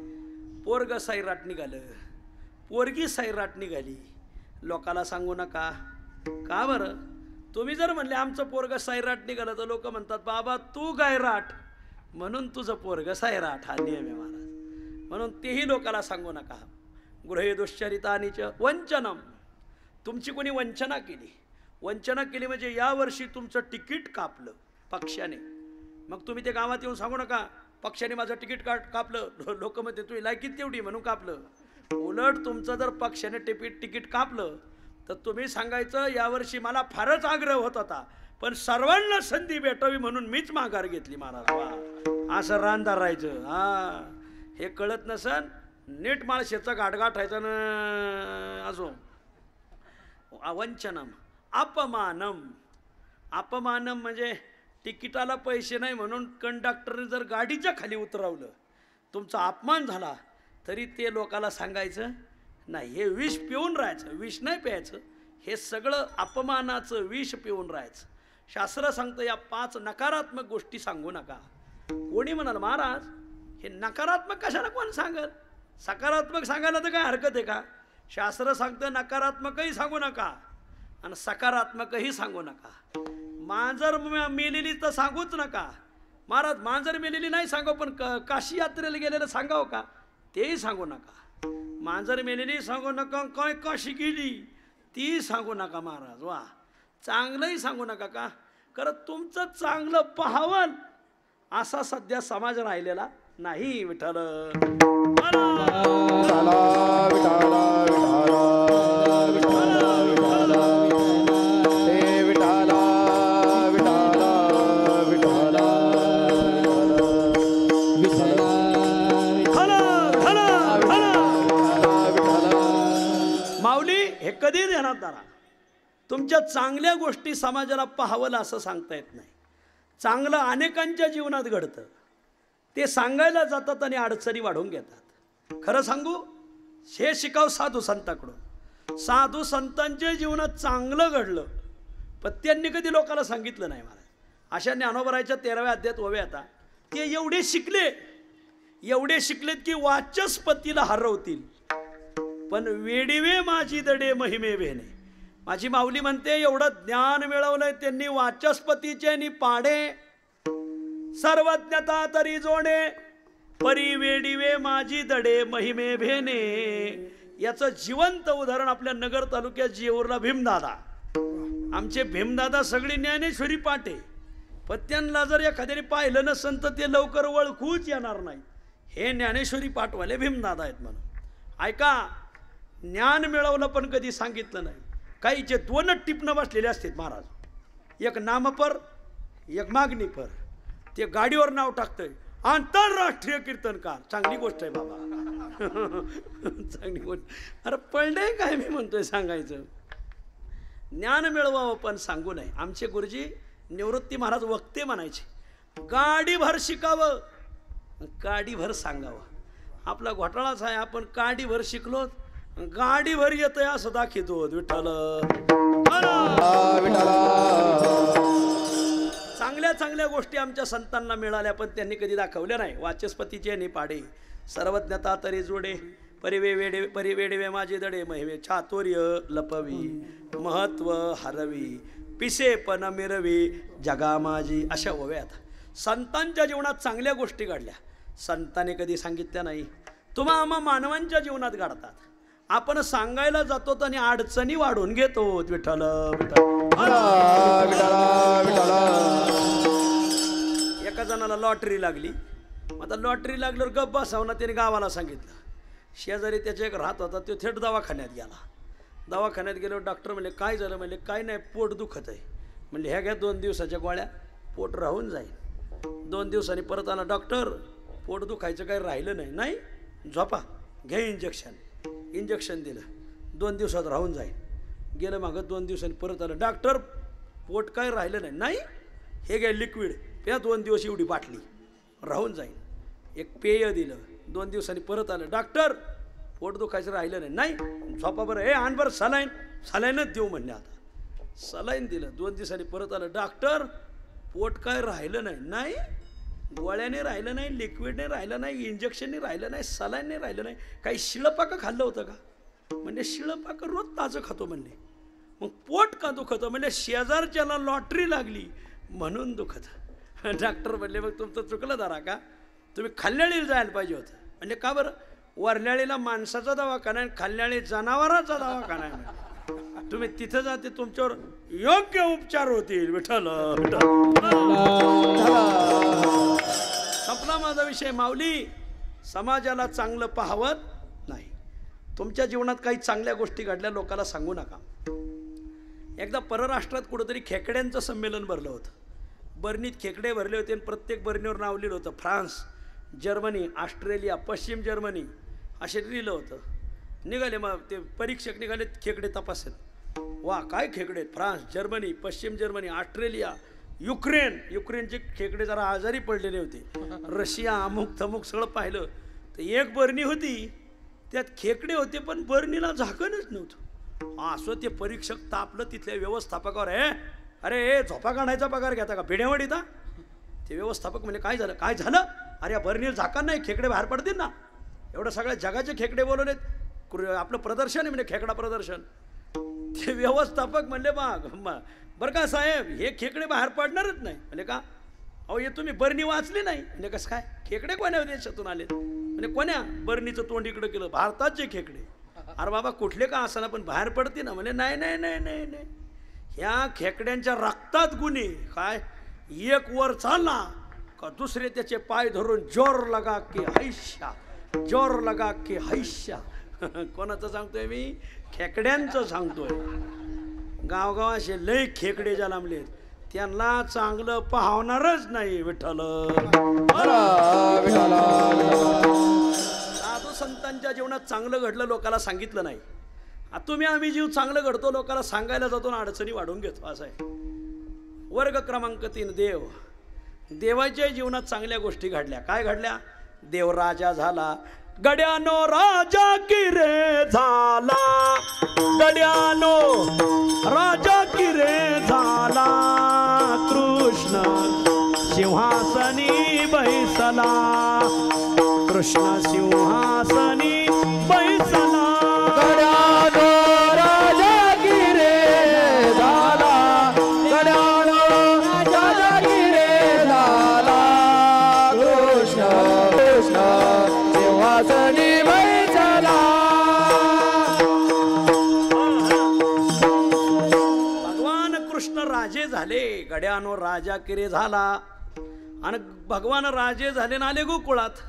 पोरग सैराट निघालं, पोरगी सैराट निघाली, लोकाला सांगू नका. का बरं? तुम्ही जर म्हणले आमचं पोरग सैराट निघालं तर लोक म्हणतात बाबा तू गायराट म्हणून तुझं पोरग सैराट. हा नियम आहे महाराज. म्हणून तेही लोकाला सांगू नका. गृहे दुश्चरितानीच वंचनम. तुमची कोणी वंचना केली, वंचना केली म्हणजे यावर्षी तुमचं तिकीट कापलं पक्षाने, मग तुम्ही ते गावात येऊन सांगू नका पक्षाने माझं तिकीट कापलं. लोक म्हणते तुझी लायकीत तेवढी म्हणून कापलं. उलट तुमचं जर पक्षाने तिकीट कापलं तर तुम्ही सांगायचं यावर्षी मला फारच आग्रह होत होता पण सर्वांना संधी भेटावी म्हणून मीच माघार घेतली महाराज. वा, असं रानदार राहायचं. हा, हे कळत नसन नीट माळशेचा गाठगाठायचं ना. असो वंचनम अपमानम. अपमानम म्हणजे तिकिटाला पैसे नाही म्हणून कंडक्टरने जर गाडीच्या खाली उतरवलं, तुमचा अपमान झाला तरी ते लोकाला सांगायचं नाही. हे विष पिऊन राहायचं, विष नाही प्यायचं. हे सगळं अपमानाचं विष पिऊन राहायचं. शास्त्र सांगतं या 5 नकारात्मक गोष्टी सांगू नका. कोणी म्हणाल महाराज हे नकारात्मक कशाला कोण सांगल? सकारात्मक सांगायला तर काय हरकत आहे का? शास्त्र सांगतं नकारात्मकही सांगू नका आणि सकारात्मकही सांगू नका. मांजर मेलेली तर सांगूच नका. महाराज मांजर मेलेली नाही सांगाव पण काशी यात्रेला गेलेलं सांगाव का? तेही सांगू नका. मांजर मेलेली सांगू नका, काय काशी गेली ती सांगू नका महाराज. वा, चांगलंही सांगू नका. का? कारण तुमचं चांगलं पाहावं असा सध्या समाज राहिलेला नाही. विठ्ठल हे कधी ध्यानात धरा. तुमच्या चांगल्या गोष्टी समाजाला पाहावलं असं सांगता येत नाही. चांगलं अनेकांच्या जीवनात घडतं, ते सांगायला जातात आणि अडचणी वाढवून घेतात. खरं सांगू, हे शिकाव साधू संतांकडून. साधू संतांच्या जीवनात चांगलं घडलं पण त्यांनी कधी लोकांना सांगितलं नाही महाराज. अशा ज्ञानोबराच्या 13व्या अध्यायात ओव्या आता ते एवढे शिकलेत की वाचस्पतीला हरवतील, पण वेडीवे माझी दडे महिमे वेणे. माझी माऊली म्हणते एवढं ज्ञान मिळवलंय त्यांनी वाचस्पतीचे नि पाडे, सर्वज्ञता तरी जोडे, परी वेडीवे माझी दडे महिमे भेने. याचं जिवंत उदाहरण आपल्या नगर तालुक्यात जेऊरला भीमदादा. आमचे भीमदादा सगळी ज्ञानेश्वरी पाटे, पण त्यांना जर एखाद्याने पाहिलं नसन तर ते लवकर ओळखूच येणार नाही. हे ज्ञानेश्वरी पाठवाले भीमदादा आहेत म्हणून. ऐका, ज्ञान मिळवलं पण कधी सांगितलं नाही. काहीचे 2 टिपणं बसलेले असतात महाराज, एक नामपर एक मागणीपर. ते गाडीवर नाव टाकतंय आंतरराष्ट्रीय कीर्तनकार. चांगली गोष्ट आहे बाबा, चांगली गोष्ट. अरे पडलंय काय मी म्हणतोय सांगायचं. ज्ञान मिळवावं पण सांगू नये. आमचे गुरुजी निवृत्ती महाराज वक्ते म्हणायचे, गाडीभर शिकावं गाडीभर सांगावं. आपला घोटाळाच आहे, आपण गाडीभर शिकलो गाडीभर येतंय असं दाखवतो. विठ्ठल चांगल्या चांगल्या गोष्टी आमच्या संतांना मिळाल्या पण त्यांनी कधी दाखवल्या नाही. वाचस्पतीचे नि पाडे, सर्वज्ञता तरी जोडे, परिवेडवे माझे दडे महिमे, चातुर्य लपवी महत्व हरवी, पिसे पण मिरवी जगा माझी. अशा ओव्यात संतांच्या जीवनात चांगल्या गोष्टी घडल्या, संतांनी कधी सांगितल्या नाही. तुम्हा आम्हा मानवांच्या जीवनात घडतात. आपण सांगायला जातो आणि अडचणी वाढून घेतो. विठ्ठल एका जणाला लॉटरी लागली. आता लॉटरी लागल्यावर गप्प बसावं ना, त्याने गावाला सांगितलं. शेजारी त्याच्या एक राहत होता, तो थेट दवाखान्यात गेला. दवाखान्यात गेल्यावर डॉक्टर म्हणले काय झालं? म्हणले काय नाही, पोट दुखत आहे. म्हणले ह्या घ्या 2 दिवसाच्या गोळ्या, पोट राहून जाईल. 2 दिवसांनी परत आला डॉक्टर, पोट दुखायचं काही राहिलं नाही. नाही झोपा, घ्या इंजेक्शन दिलं, 2 दिवसात राहून जाईल. गेलं मागं 2 दिवसांनी परत आलं डॉक्टर, पोट काय राहिलं नाही. नाही हे घ्या लिक्विड, प्या 2 दिवस एवढी बाटली राहून जाईल. एक पेय दिलं, 2 दिवसांनी परत आलं डॉक्टर, पोट दुखायचं राहिलं नाही. नाही झोपा बरं, हे आण बरं सलाईनच देऊ म्हणले. आता सलाईन दिलं, 2 दिवसांनी परत आलं डॉक्टर, पोट काय राहिलं नाही. नाही गोळ्याने राहिलं नाही, लिक्विडने राहिलं नाही, इंजेक्शनने राहिलं नाही, सलाईनने राहिलं नाही. काही शिळपाकं खाल्लं होतं का? म्हणजे शिळपाकं रोज ताजं खातो म्हणले. मग पोट का दुखतं? म्हणजे शेजारच्याला लॉटरी लागली म्हणून दुखतं. डॉक्टर म्हणले मग तुमचं चुकलं जरा का, तुम्ही खल्ल्याळीला जायला पाहिजे होतं. म्हणजे का बरं? वरल्याळीला माणसाचा दवाखाना आहे, खल्ल्याळी जनावरांचा दवाखाना आहे. तुम्ही तिथं जाते, तुमच्यावर योग्य उपचार होतील. विठ्ठल संपला माझा विषय. माऊली, समाजाला चांगलं पाहावत नाही. तुमच्या जीवनात काही चांगल्या गोष्टी घडल्या लोकांना सांगू नका. एकदा परराष्ट्रात कुठंतरी खेकड्यांचं संमेलन भरलं होतं. बर्नीत खेकडे भरले होते आणि प्रत्येक बर्नीवर नाव लिहिलं होतं फ्रान्स, जर्मनी, ऑस्ट्रेलिया, पश्चिम जर्मनी असे लिहिलं होतं. निघाले मग ते परीक्षक निघाले खेकडे तपासत. वा काय खेकडे, फ्रान्स, जर्मनी, पश्चिम जर्मनी, ऑस्ट्रेलिया, युक्रेनचे खेकडे जरा आजारी पडलेले होते. रशिया, अमुक थमुक सगळं पाहिलं तर एक बर्नी होती, त्यात खेकडे होते पण बर्नीला झाकणच नव्हतं. असं ते परीक्षक तापलं तिथल्या व्यवस्थापकावर. अरे झोपा काढायचा पगार घेता का भिड्यावड इथं? ते व्यवस्थापक म्हणजे काय झालं? अरे या बर्नीला झाकण नाही, खेकडे बाहेर पडतील ना. एवढं सगळ्या जगाचे खेकडे बोलवलेत, आपलं प्रदर्शन आहे म्हणजे खेकडा प्रदर्शन. ते व्यवस्थापक म्हणले बरं का साहेब, हे खेकडे बाहेर पडणारच नाही. म्हणजे का? अहो हे तुम्ही बर्नी वाचली नाही. म्हणजे कसं काय? खेकडे कोण्या देशातून आले? म्हणजे कोण्या? बर्नीचं तोंड इकडं केलं, भारताचे खेकडे. अरे बाबा कुठले का असताना पण बाहेर पडते ना. म्हणजे नाही, ह्या खेकड्यांच्या रक्तात गुन्हे. काय? एक वर चालला का दुसरे त्याचे पाय धरून जोर लगा के हैशा. कोणाचं सांगतोय मी? खेकड्यांचं सांगतोय. गावगाव असे लय खेकडे जन्मलेत, त्यांना चांगलं पाहणारच नाही. विठ्ठल साधू संतांच्या जीवनात चांगलं घडलं लोकांना सांगितलं नाही. तुम्ही आम्ही जीव चांगलं घडतो लोकांना सांगायला जातो ना अडचणी वाढवून घेतो. असं आहे. वर्ग क्रमांक 3 देव. देवाच्या जीवनात चांगल्या गोष्टी घडल्या. काय घडल्या? देव राजा झाला. गड्यानो राजा की रे झाला, गड्यानो राजा की रे झाला, कृष्ण सिंहासनी बैसला कृष्ण सिंहासनी बैसला गड्यानो राजा गिरे झाला गड्यानो राजा गिरे झाला कृष्ण कृष्ण सिंहासनी बैसला भगवान कृष्ण राजे झाले गड्यानो राजा किरे झाला आणि भगवान राजे झाले ना आले गोकुळात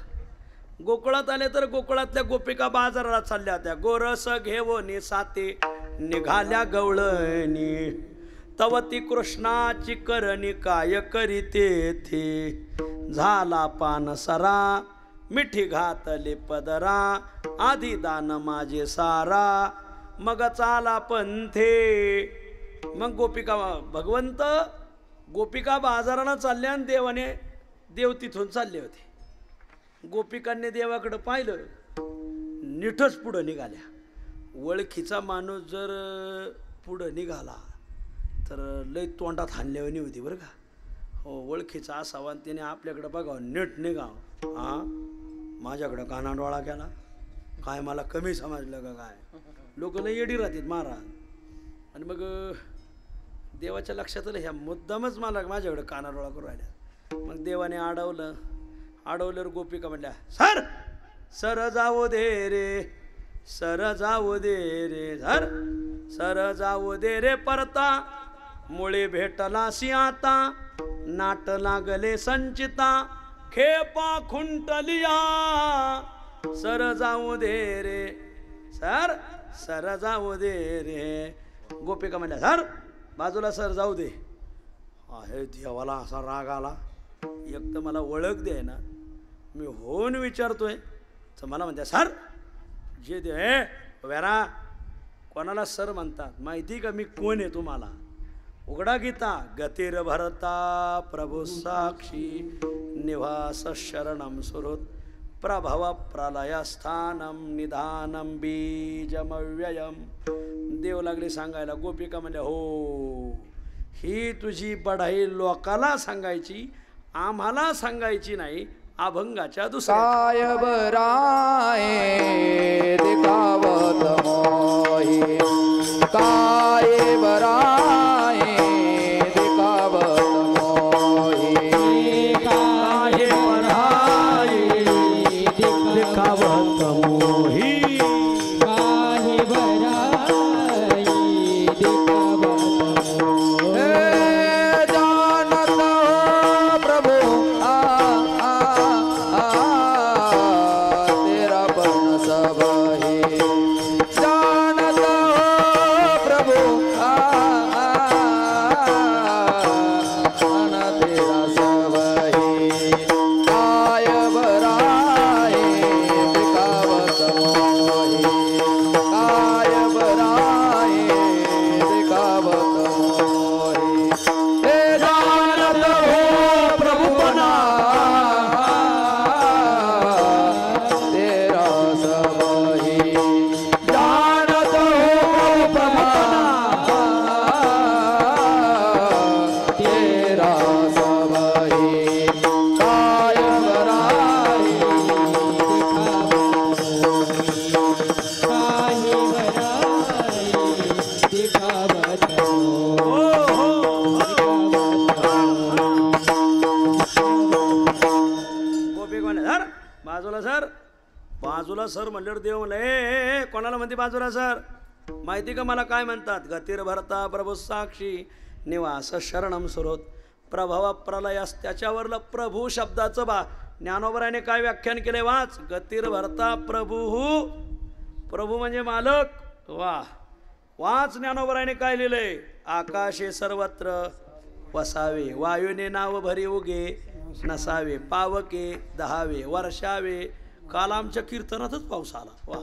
गोकुळात आले तर गोकुळातल्या गोपिका बाजाराला चालल्या होत्या गोरस घेवनी साते निघाल्या गवळणी तवती कृष्णाची करणी काय करीते थे झाला पानसरा मिठी घातले पदरा आधी दान माझे सारा मग चाला पंथे मग गोपिका भगवंत गोपिका बाजाराला चालल्या आणि देवाने देव तिथून चालले होते गोपिकांनी देवाकडे पाहिलं नीटच पुढं निघाल्या ओळखीचा माणूस जर पुढं निघाला तर लय तोंडात हाणल्यावानी होती बरं का हो ओळखीचा असावा आणि त्याने आपल्याकडं बघावं नीट निघाव हां माझ्याकडं कानाडोळा केला काय मला कमी समजलं का काय लोक लय येडी राहतात महाराज आणि मग देवाच्या लक्षात आलं ह्या मुद्दामच मला माझ्याकडे कानाडोळा करू राहिल्या मग देवाने अडवल्यावर गोपिका म्हणल्या सर सर जाऊ दे रे सर जाऊ दे रे सर जाऊ दे रे परता मुळे भेटलासी आता नाट लागले संचिता खेपा खुंटलिया सर जाऊ दे रे सर सर जाऊ दे रे गोपिका म्हणल्या सर बाजूला सर जाऊ दे हे देवाला असा राग आला एक तर मला ओळख दे ना मी होऊन विचारतोय तर मला म्हणते सर जे दे वेरा कोणाला सर म्हणतात माहिती का मी कोण आहे तुम्हाला उघडा गीता गतीर भरता प्रभू साक्षी निवास शरणम सुहृत प्रभव प्रलयस्थानम निधानम बीजमव्ययम देव लागले सांगायला गोपिका म्हणजे हो ही तुझी बढाई लोकाला सांगायची आम्हाला सांगायची नाही अभंगाच्या दुसऱ्या काय बराए दिखावत मोही काय बराए दिखावत मोही काय बराई दिखावत मोही बाजूला सर म्हणल्यावर देव म्हणले कोणाला म्हणते बाजूला सर माहिती का मला काय म्हणतात गतीर भरता प्रभू साक्षी निवास शरणम सुहृत प्रभव प्रलयास त्याच्यावरलं प्रभू शब्दाचं ज्ञानोबराने काय व्याख्यान केले वाच गतीर भरता प्रभू प्रभू म्हणजे मालक वाच ज्ञानोबराने काय लिहिलंय आकाशे सर्वत्र वसावे वायूने नाव भरी उगे नसावे पावके दहावे वर्षावे काल आमच्या कीर्तनातच पाऊस आला वा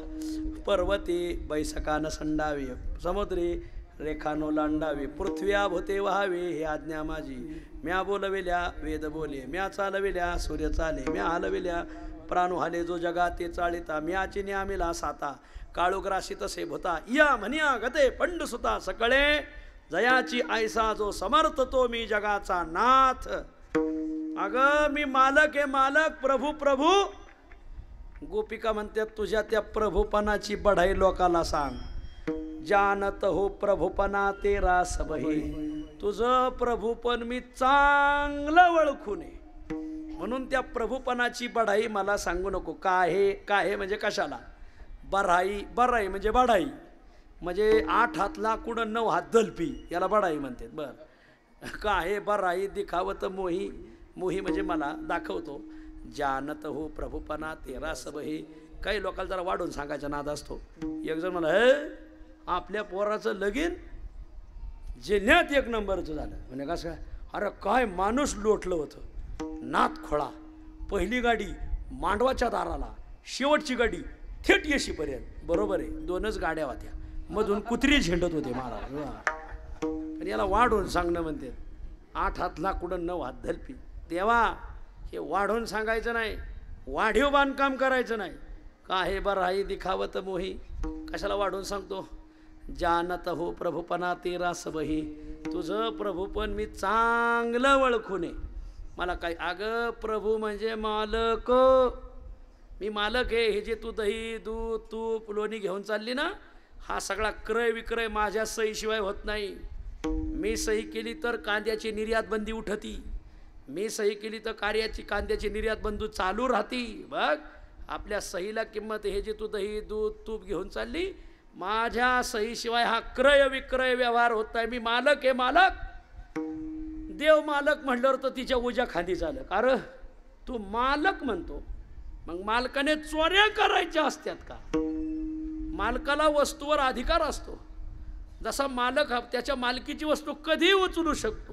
पर्वते बैसकानं संडावे समुद्री रेखानो लांडावे पृथ्व्या भूते व्हावे हे आज्ञा माझी म्या बोलविल्या वेद बोले म्या चालविल्या सूर्य चाले म्या हलविल्या प्राणू हाले जो जगा ते चाळिता म्याची न्यामिला साता काळोग्राशी तसे भूता या म्हणिया गते पंडसुता सकळे जयाची ऐसा जो समर्थ तो मी जगाचा नाथ. अगं मी मालक आहे मालक, प्रभू प्रभू. गोपिका म्हणतात तुझ्या त्या प्रभूपणाची बढाई लोकाला सांग. जानत हो प्रभूपणा तेरा सबही. तुझं प्रभूपण मी चांगलं ओळखून आहे, म्हणून त्या प्रभूपणाची बढाई मला सांगू नको. काय म्हणजे कशाला? बराई म्हणजे बढाई, म्हणजे 8 हात लाकूड 9 हात दलपी, याला बढाई म्हणतात. बर काय बराई दिखावत मोही. मोही म्हणजे मला दाखवतो. जानत हो प्रभूपणा तेरा सबही. काही लोकांना जरा वाढून सांगायचा नाद असतो. एक जण मला हे आपल्या पोराचं लगीन जिल्ह्यात 1 नंबरचं झालं. म्हणजे कसं काय? अरे काय माणूस लोटलं होतं. नात खोळा, पहिली गाडी मांडवाच्या दाराला, शेवटची गाडी थेट येशीपर्यंत. बरोबर आहे, 2च गाड्या होत्या, मधून कुत्री झेंडत होते महाराज. पण याला वाढून सांगणं म्हणते. 8 हात लाकूड 9 हात दलपी. तेव्हा हे वाढून सांगायचं नाही, वाढीव बांधकाम करायचं नाही. का हे बराई दिखावत मोही. कशाला वाढून सांगतो? जानत हो प्रभूपणा तेरा सबही. तुझं प्रभूपण मी चांगलं ओळखून आहे. मला काय? अगं प्रभू म्हणजे मालक. मी मालक आहे. हे जे तू दही दूध तूप लोणी घेऊन चालली ना, हा सगळा क्रय विक्रय माझ्या सहीशिवाय होत नाही. मी सही केली तर कांद्याची निर्यात बंदी उठती. मी सही केली तर कांद्याची निर्यात बंदी चालू राहती. बघ आपल्या सहीला किंमत. हे जे तू दही दूध तूप घेऊन चालली, माझ्या सहीशिवाय हा क्रय विक्रय व्यवहार होत नाही. मी मालक आहे मालक. देव मालक म्हटल्यावर तर तिच्या उज्या खांदी झालं. कारण तू मालक म्हणतो, मग मालकाने चोऱ्या करायच्या असतात का? मालकाला वस्तूवर अधिकार असतो. जसा मालक त्याच्या मालकीची वस्तू कधीही उचलू शकतो.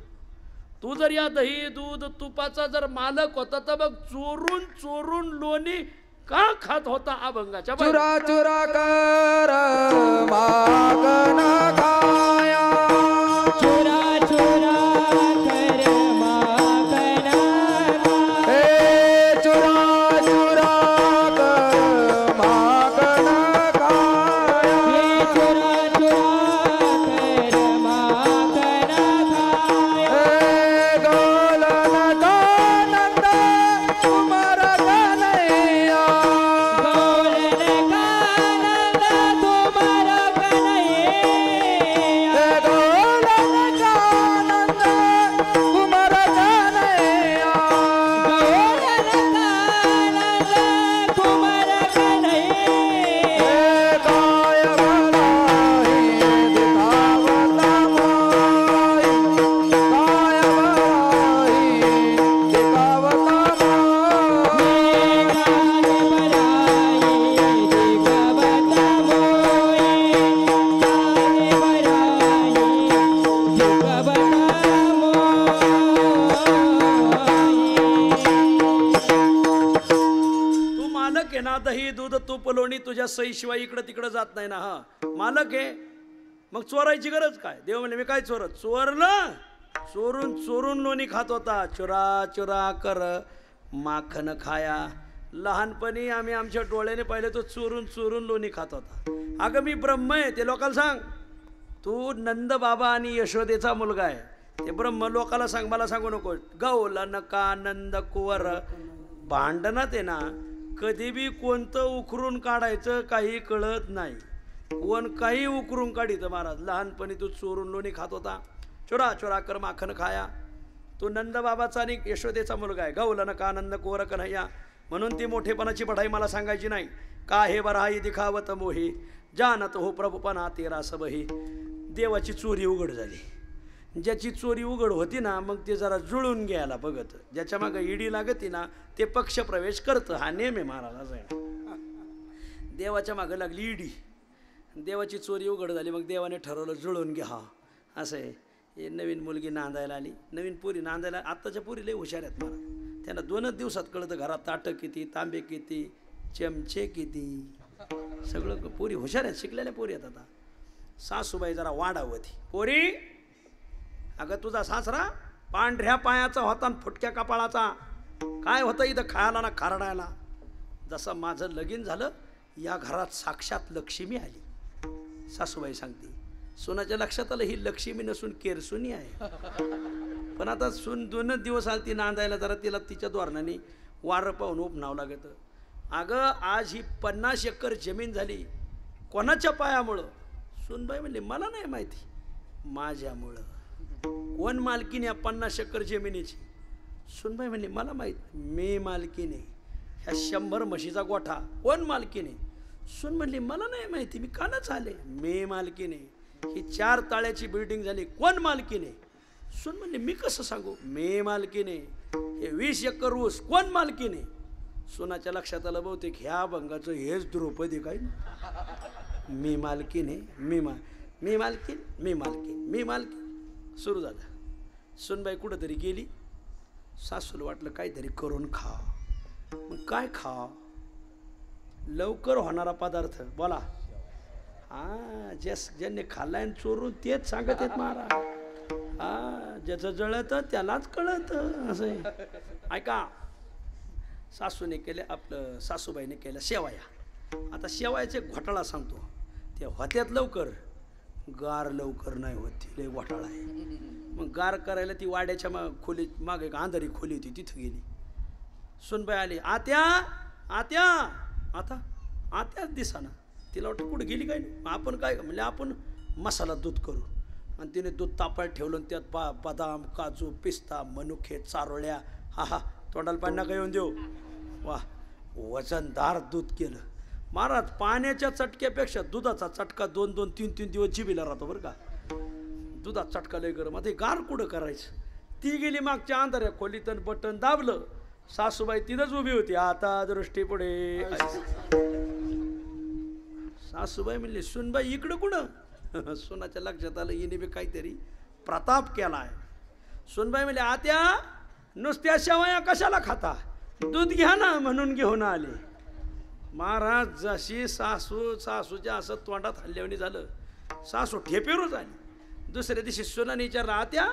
तू जर या दही दूध तुपाचा जर मालक होता तर मग चोरून चोरून लोणी का खात होता अभंगाच्या? चुरा चुरा कर मागना खाया. चुरा चुरा कर मागना खाया. हे चुरा चुरा कर मागना खाया. हे चुरा चुरा कर मागना खाया. हे गोलन कानंद कुमार कन्हैया. गोलन कानंद तुम्हारा कन्हैया. हे गोलन कानंद कुमार कन्हैया. गोलन कानंद तुम्हारा कन्हैया. हे काय बलाई दिखावता मोही. काय बलाई दिखावता तू मालक आहे ना. दही दूध तूप लोणी तुझ्या सहीशिवाय इकडं तिकडं जात नाही ना. हा मालक आहे, मग चोरायची गरज काय? देव म्हणजे मी काय चोरत? चोरलं, चोरून चोरून लोणी खात होता. चुरा चुरा कर माखन खाया. लहानपणी आम्ही आमच्या डोळ्याने पाहिले तो चोरून चोरून लोणी खात होता. अगं मी ब्रह्म आहे ते लोकाला सांग. तू नंद बाबा आणि यशोदेचा मुलगा आहे. ते ब्रह्म लोकाला सांग, मला सांगू नको. गौलन का नंद कुवर. भांडणात आहे ना, कधी बी कोणतं उकरून काढायचं काही कळत नाही. कोण काही उकरून काढित महाराज. लहानपणी तू चोरून लोणी खात होता. चुरा चुरा कर माखन खाया. तू नंद बाबाचा आणि यशोदेचा मुलगा आहे. गौलन का नंद कुवर कन्हैया. म्हणून ती मोठेपणाची बढाई मला सांगायची नाही. का हे बराई दिखावत मोही. जानत हो प्रभूपणा तेरा सबही. देवाची चोरी उघड झाली. ज्याची चोरी उघड होती ना, मग ते जरा जुळून घ्यायला बघत. ज्याच्या मागं ईडी लागती ना, ते पक्ष प्रवेश करतं. हा नेम आहे महाराज. देवाच्या मागं लागली ईडी. देवाची चोरी उघड झाली, मग देवाने ठरवलं जुळून घ्या. असं आहे. हे नवीन मुलगी नांदायला आली, नवीन पुरी नांदायला. आत्ताच्या पुरी लई हुशार आहेत महाराज. त्यांना 2च दिवसात कळतं घरात ताटं किती, तांबे किती, चमचे किती, सगळं. पुरी हुशार आहेत, शिकलेल्या पुरी आहेत. आता सासूबाई जरा वाढावती. पोरी, अगं तुझा सासरा पांढऱ्या पायाचा होता आणि फुटक्या कपाळाचा. काय होतं इथं खायला ना खारडायला. जसं माझं लगीन झालं, या घरात साक्षात लक्ष्मी आली. सासूबाई सांगते, सोनाच्या लक्षात आलं ही लक्ष्मी नसून केरसुनी आहे. पण आता सून 2 दिवस आली ती नांदायला, जरा तिला तिच्या धोरणाने वारं पाहून उपनावं लागतं. अगं आज ही 50 एकर जमीन झाली कोणाच्या पायामुळं? सूनबाई म्हणली मला नाही माहिती, माझ्यामुळं. कोण मालकीने या 50 एकर जमिनीची? सूनबाई म्हणली मला माहीत, मी मालकीने. ह्या 100 म्हशीचा गोठा कोण मालकीने? सून म्हणली मला नाही माहिती, मी कालच आले. मी मालकीने. ही 4 ताळ्याची बिल्डिंग झाली कोण मालकीने? सून म्हणली मी कसं सांगू, मी मालकीने. हे 20 एकर ऊस कोण मालकीने? सोनाच्या लक्षात आलं बहुतेक ह्या भंगाचं हेच द्रौपदी काय. मी मालकीने, मी मालकीन, मी मालकीन. सुरू झालं. सूनबाई कुठंतरी गेली. सासूला वाटलं काहीतरी करून खा. मग काय खा? लवकर होणारा पदार्थ बोला. ज्यांनी खाल्लाय चोरून तेच सांगत आहेत महाराज. ज्याचं जळत त्यालाच कळत असं आहे. ऐका, सासूने केले आपलं, सासूबाईने केलं शेवया. आता शेवयाचे घोटाळा सांगतो. ते होत्यात लवकर, गार लवकर नाही होत. लय घोटाळा आहे. मग गार करायला ती वाड्याच्या खोली मागे एक अंधारी खोली होती, तिथं गेली. सुनबाई आली. आत्या आत्या आत्याच दिसाना. तिला वाटतं कुठं गेली काय नाही. आपण काय म्हणजे आपण मसाला दूध करू. आणि तिने दूध तापायला ठेवलं आणि त्यात बदाम, काजू, पिस्ता, मनुके, चारोळ्या. हा तोंडाला पाणी नका येऊन देऊ. वा, वजनदार दूध केलं महाराज. पाण्याच्या चटक्यापेक्षा दुधाचा चटका 2-2, 3-3 दिवस जिबीला राहतो बरं का. दुधात चटका लय गरम. आता गार कुठं करायचं? ती गेली मागच्या अंधाऱ्या खोलीत, बटन दाबलं. सासूबाई तिथंच उभी होती. आता दृष्टी पुढे. सासूबाई म्हणली सुनबाई इकडं कुठं? सोनाच्या लक्षात आलं हिने बी काहीतरी प्रताप केलाय. सुनबाई म्हणली आत्या नुसत्या शेवया कशाला खाता? दूध घ्या ना म्हणून घेऊन आले. महाराज जशी सासूच्या असं तोंडात हल्ल्यावणी झालं. सासू ठेपेरूच आली. दुसऱ्या दिवशी सुनाने विचारला आत्या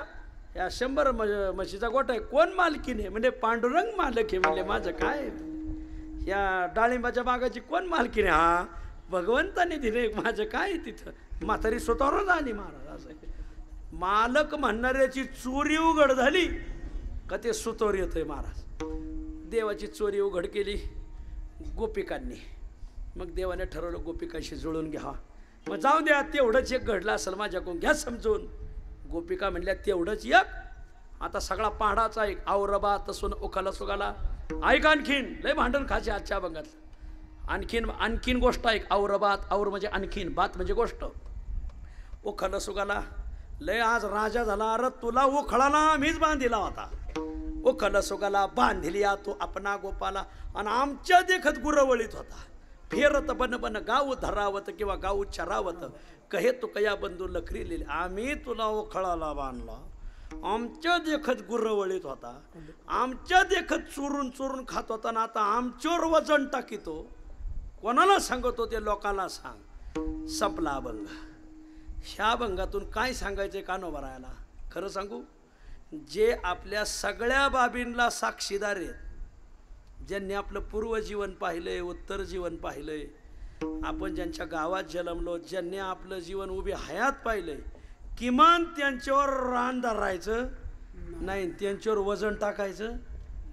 या 100 म्हशीचा गोठा आहे कोण मालकीने? म्हणजे पांडुरंग मालक आहे. म्हणले माझं काय? या डाळिंबाच्या बागाची कोण मालकीने? हा भगवंताने दिले. माझं काय तिथं? म्हातारी स्वतःवरच आली महाराज. असं मालक म्हणणाऱ्याची चोरी उघड झाली का ते सुतोर येतोय महाराज. देवाची चोरी उघड केली गोपिकांनी. मग देवाने ठरवलं गोपिकाशी जुळून घ्या. मग जाऊ द्या तेवढंच एक घडलं असेल माझ्याकडून, घ्या समजून. गोपिका म्हणल्या तेवढंच एक. आता सगळा पहाडाचा एक आवरबा तसून उखाला सुगाला. ऐक आणखीन लय भांडण खायचे आजच्या अभंगातलं. आणखीन गोष्ट ऐक. आवरबात, आवर म्हणजे आणखीन, बात म्हणजे गोष्ट. उखाला सुगाला लय आज राजा झाला. अरे तुला उखळाला मीच बांधिला होता. उखल सुगाला बांधिली तो आपणा गोपाला. आणि आमच्या देखत गुरवळीत होता. फेरत बन गाव धरावत किंवा गाव चरावत. कहे तू कया बंधू लखरी लिहिले. आम्ही तुला उखळाला बांधला. आमच्या देखत गुरवळीत होता. आमच्या देखत चोरून खात होता. ना आता आमच्यावर वजन टाकीतो. कोणाला सांगतो ते लोकांना सांग. संपला अभंग. ह्या अभंगातून काय सांगायचं कानोबा राहायला? खरं सांगू, जे आपल्या सगळ्या बाबींना साक्षीदार आहेत, ज्यांनी आपलं पूर्वजीवन पाहिलंय, उत्तर जीवन पाहिलंय, आपण ज्यांच्या गावात जन्मलो, ज्यांनी आपलं जीवन उभी हयात पाहिलंय, किमान त्यांच्यावर रान धरायचं नाही, त्यांच्यावर वजन टाकायचं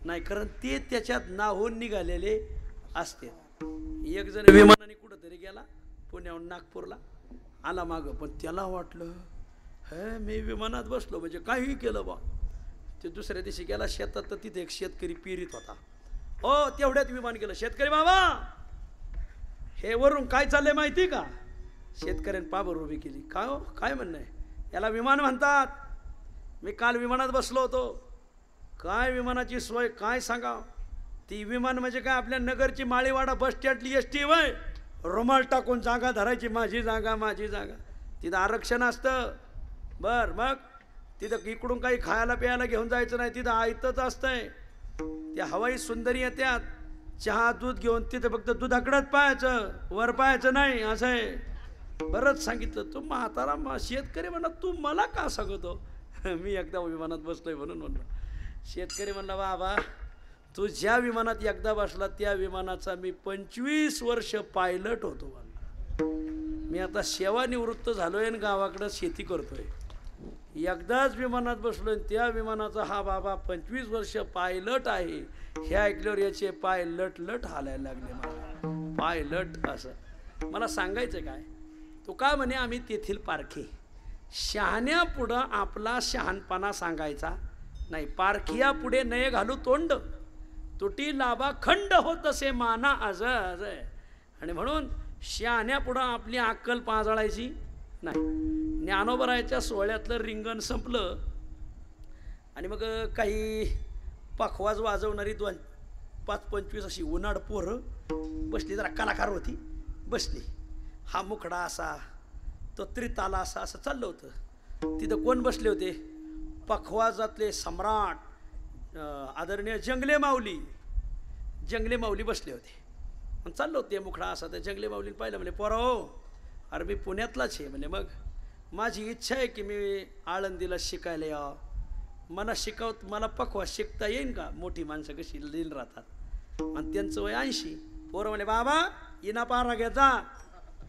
नाही. कारण ते त्याच्यात नाहून निघालेले असते. एक जण विमानाने कुठंतरी गेला, पुण्याहून नागपूरला आला मागं. पण त्याला वाटलं हे मी विमानात बसलो म्हणजे काही केलं बा. ते दुसऱ्या दिवशी गेला शेतात, तर तिथे एक शेतकरी पेरीत होता. हो तेवढ्यात विमान गेलं. शेतकरी बाबा हे वरून काय चाललंय माहिती का? शेतकऱ्याने पाबर उभी केली. काय हो काय म्हणणं आहे? याला विमान म्हणतात. मी काल विमानात बसलो होतो. काय विमानाची सोय काय सांगा. ती विमान म्हणजे काय आपल्या नगरची माळीवाडा बस स्टँडली एसटी वय रुमाल टाकून जागा धरायची. माझी जागा माझी जागा. तिथं आरक्षण असतं. बर मग तिथं इकडून काही खायला प्यायला घेऊन जायचं नाही. तिथं आयतच असतंय. त्या हवाई सुंदरी येत्यात चहा दूध घेऊन. तिथं फक्त दुधाकडेच पाहायचं, वर पाहायचं नाही. असं आहे. बरंच सांगितलं. तू म्हातारा शेतकरी म्हणला तू मला का सांगतो? मी एकदा विमानात बसलोय म्हणून म्हणलं. शेतकरी म्हणला बाबा तू ज्या विमानात एकदा बसला त्या विमानाचा मी 25 वर्ष पायलट होतो म्हणला. मी आता सेवानिवृत्त झालोय आणि गावाकडं शेती करतोय. एकदाच विमानात बसलोय आणि त्या विमानाचा हा बाबा 25 वर्ष पायलट आहे हे ऐकल्यावर याचे पाय लट लट हालायला लागले. मला पायलट असं मला सांगायचं काय, तो का म्हणे आम्ही तेथील पारखे. शहाण्या पुढं आपला शहाणपणा सांगायचा नाही. पारखिया पुढे नये घालू तोंड, तुटी लाभा खंड होत असे माना आज आज. आणि म्हणून शहाण्या पुढं आपली अक्कल पाजळायची नाही. ज्ञानोबरायाच्या सोहळ्यातलं रिंगण संपलं आणि मग काही पखवाज वाजवणारी 2-5-25 अशी उन्हाळ पोरं बसली, जरा कलाकार होती बसली. हा मुखडा असा, तो त्रिताला असा असं चाललं होतं. तिथं कोण बसले होते? पखवाजातले सम्राट आदरणीय जंगले माऊली बसले होते. आणि चाललं होतं ते मुखडा असा. तर जंगले माऊलीने पाहिलं, म्हणजे पोरा हो, अरे मी पुण्यातलाच आहे. म्हणजे मग माझी इच्छा आहे की मी आळंदीला शिकायला यावं. मला पखवा शिकता येईन का? मोठी माणसं कशी लीन राहतात. आणि त्यांचं वय 80. पोरं म्हणे बाबा इना पारा घ्या जा,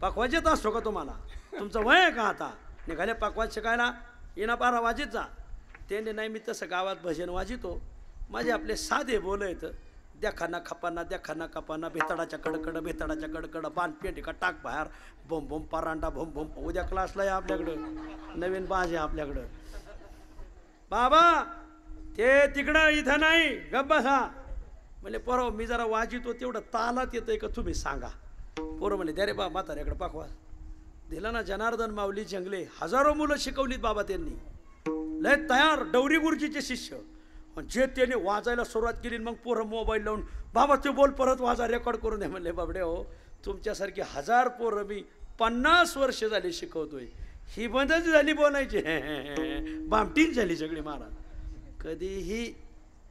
पखवाज येत असतो का तुम्हाला? तुमचं वय आहे का आता? निघाले पखवाज शिकायला, इना पारा वाजित जा. त्याने नाही मी तसं गावात भजन वाजितो. माझे आपले साधे बोल येतं, द्याखाना कपाना भेताडाच्या कडकड बांध पेटी का टाक बाहेर, बोम बोम परांडा भोम भोम. उद्या क्लासला आहे आपल्याकडं, नवीन बाज आहे आपल्याकडं. बाबा ते तिकडं इथं नाही, गप्प बसा. म्हणजे पोरं मी जरा वाजितो तेवढं तालात येतंय का तुम्ही सांगा. पोरं म्हणले दे रे बा म्हाताऱ्याकडे पाखवा दिला ना. जनार्दन माऊली जंगले हजारो मुलं शिकवलीत बाबा त्यांनी, लय तयार डवरी गुरुजीचे शिष्य. जे त्याने वाजायला सुरुवात केली, मग पोरं मोबाईल लावून बाबा ते बोल परत वाजा, रेकॉर्ड करून द्या. म्हणले बाबडे हो, तुमच्यासारखी 1000 पोरं मी 50 वर्ष झाली शिकवतोय, ही बंदच झाली बोलायची, बामटीन झाली सगळी महाराज. कधीही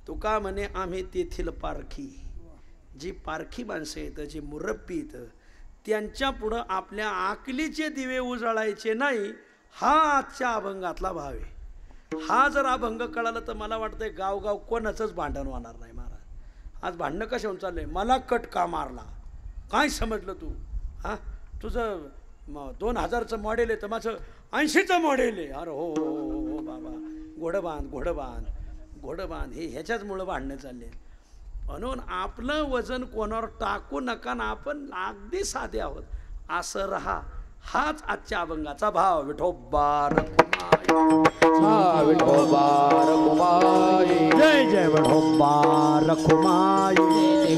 तुका म्हणे आम्ही तेथील पारखी. जी पारखी माणसं येतं, जी मुरब्बी येतं, त्यांच्या पुढं आपल्या आकलीचे दिवे उजळायचे नाही. हा आजच्या अभंगातला भाव आहे. हा जर अभंग कळाला तर मला वाटतंय गावगाव कोणाचंच भांडण होणार नाही महाराज. आज भांडणं कशाहून चाललंय? मला कट का मारला, काय समजलं तू? हां तुझं 2000चं मॉडेल आहे तर माझं 80चं मॉडेल आहे. अरे हो हो हो बाबा, घोडं बांध हे ह्याच्याचमुळं भांडणं चालले. म्हणून आपलं वजन कोणावर टाकू नका ना, आपण अगदी साधे आहोत असं रहा. हाच आजच्या अभंगाचा भाव. विठोबा विठोबारखुमाई, जय जय विठोबा रखुमाई, जय जय जय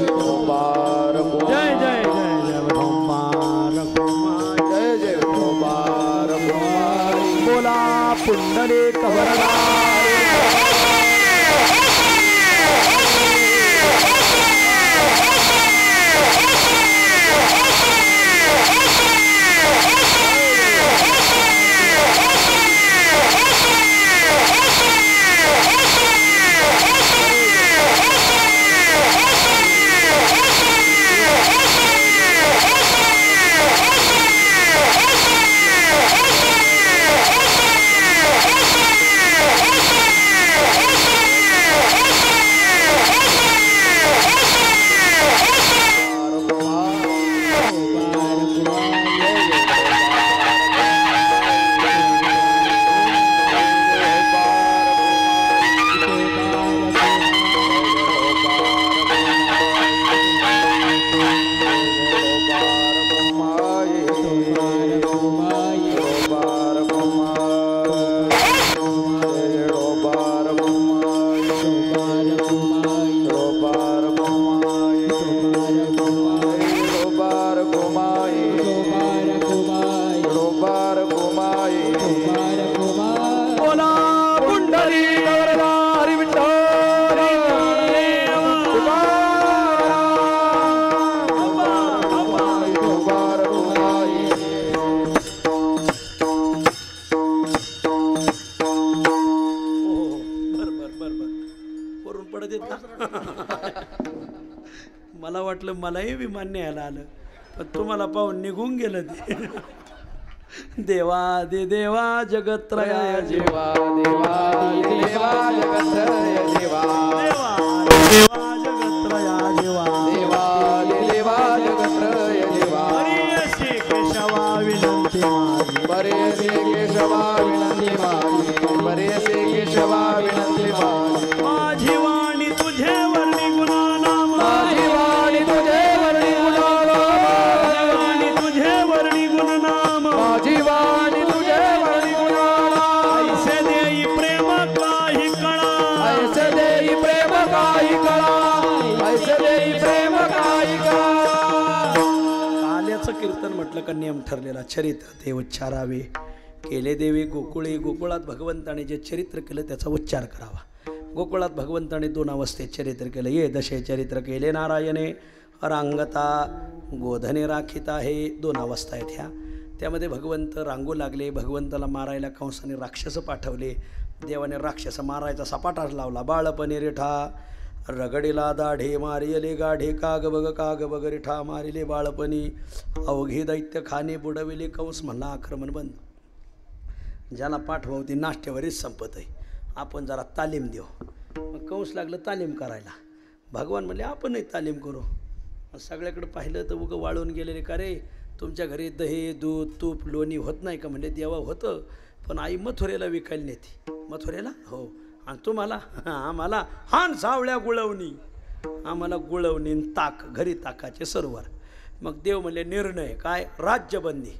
जय विठोबा रखुमाई, जय विठोबारखुमाई. बोला पुंडलिक वरदा. मला वाटलं मलाही विमान न्यायला आलं, पण तुम्हाला पाहून निघून गेलं ते. देवा दे देवा जगत्रया देवा देवा देवा जगत्रय देवा, देवा देवा जगत्रया देवा, देवा देवा जगत्रय देवा. हरी अशी केशवा विनंती काही कळा ऐसे देई प्रेम काही कळा. काल्याचं कीर्तन म्हटलं का नियम ठरलेला चरित्र ते उच्चारावे. केले देवी गोकुळे, गोकुळात भगवंताने जे चरित्र केलं त्याचा उच्चार करावा. गोकुळात भगवंताने 2 अवस्थेत चरित्र केलं. ये दशे चरित्र केले नारायणे, रांगता गोधने राखिता, हे 2 अवस्था आहेत ह्या. त्यामध्ये भगवंत रांगू लागले. भगवंताला मारायला कंसाने राक्षस पाठवले. देवाने राक्षस मारायचा सपाटाच लावला. बाळपणे रिठा रगडीला दाढे, मारियले गाढे, काग बग रिठा मारिले बाळपणी, अवघे दैत्य खाणे बुडविले कंस. म्हणला आक्रमण बंद. ज्याला पाठवती नाट्यवरीच संपत आहे, आपण जरा तालीम देऊ. मग कंस लागलं तालीम करायला. भगवान म्हणले आपणही तालीम करू. सगळ्याकडे पाहिलं तर उगं वाळून गेलेले का रे, तुमच्या घरी दही दूध तूप लोणी होत नाही का? म्हणजे देवा होतं, पण आई मथुरेला विकायला नेते. मथुरेला हो. आणि तुम्हाला आम्हाला हान सावळ्या गुळवणी, आम्हाला गुळवणी ताक, घरी ताकाचे सरोवर. मग देव म्हणले निर्णय काय? राज्यबंदी.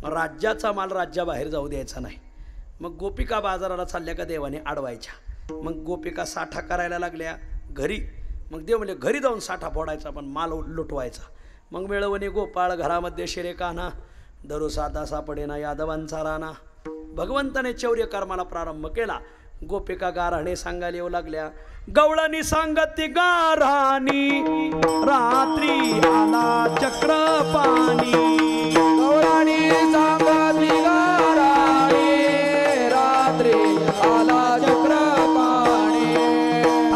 राज्याचा माल राज्याबाहेर जाऊ द्यायचा नाही. मग गोपिका बाजाराला चालल्या का देवाने अडवायच्या. मग गोपिका साठा करायला लागल्या घरी. मग देव म्हणले घरी जाऊन साठा फोडायचा पण माल लुटवायचा. मग मिळवणे गोपाळ घरामध्ये शिरे काना, दरो साधा सापडेना यादवांचा राणा. भगवंताने चौर्य कर्माला प्रारंभ केला. गोपिका गाराणे सांगायला येऊ लागल्या. गवळणी सांगती गाराणी, रात्री आला चक्र पाणी. गवळणी सांगती गाराणी, रात्री आला चक्र पाणी.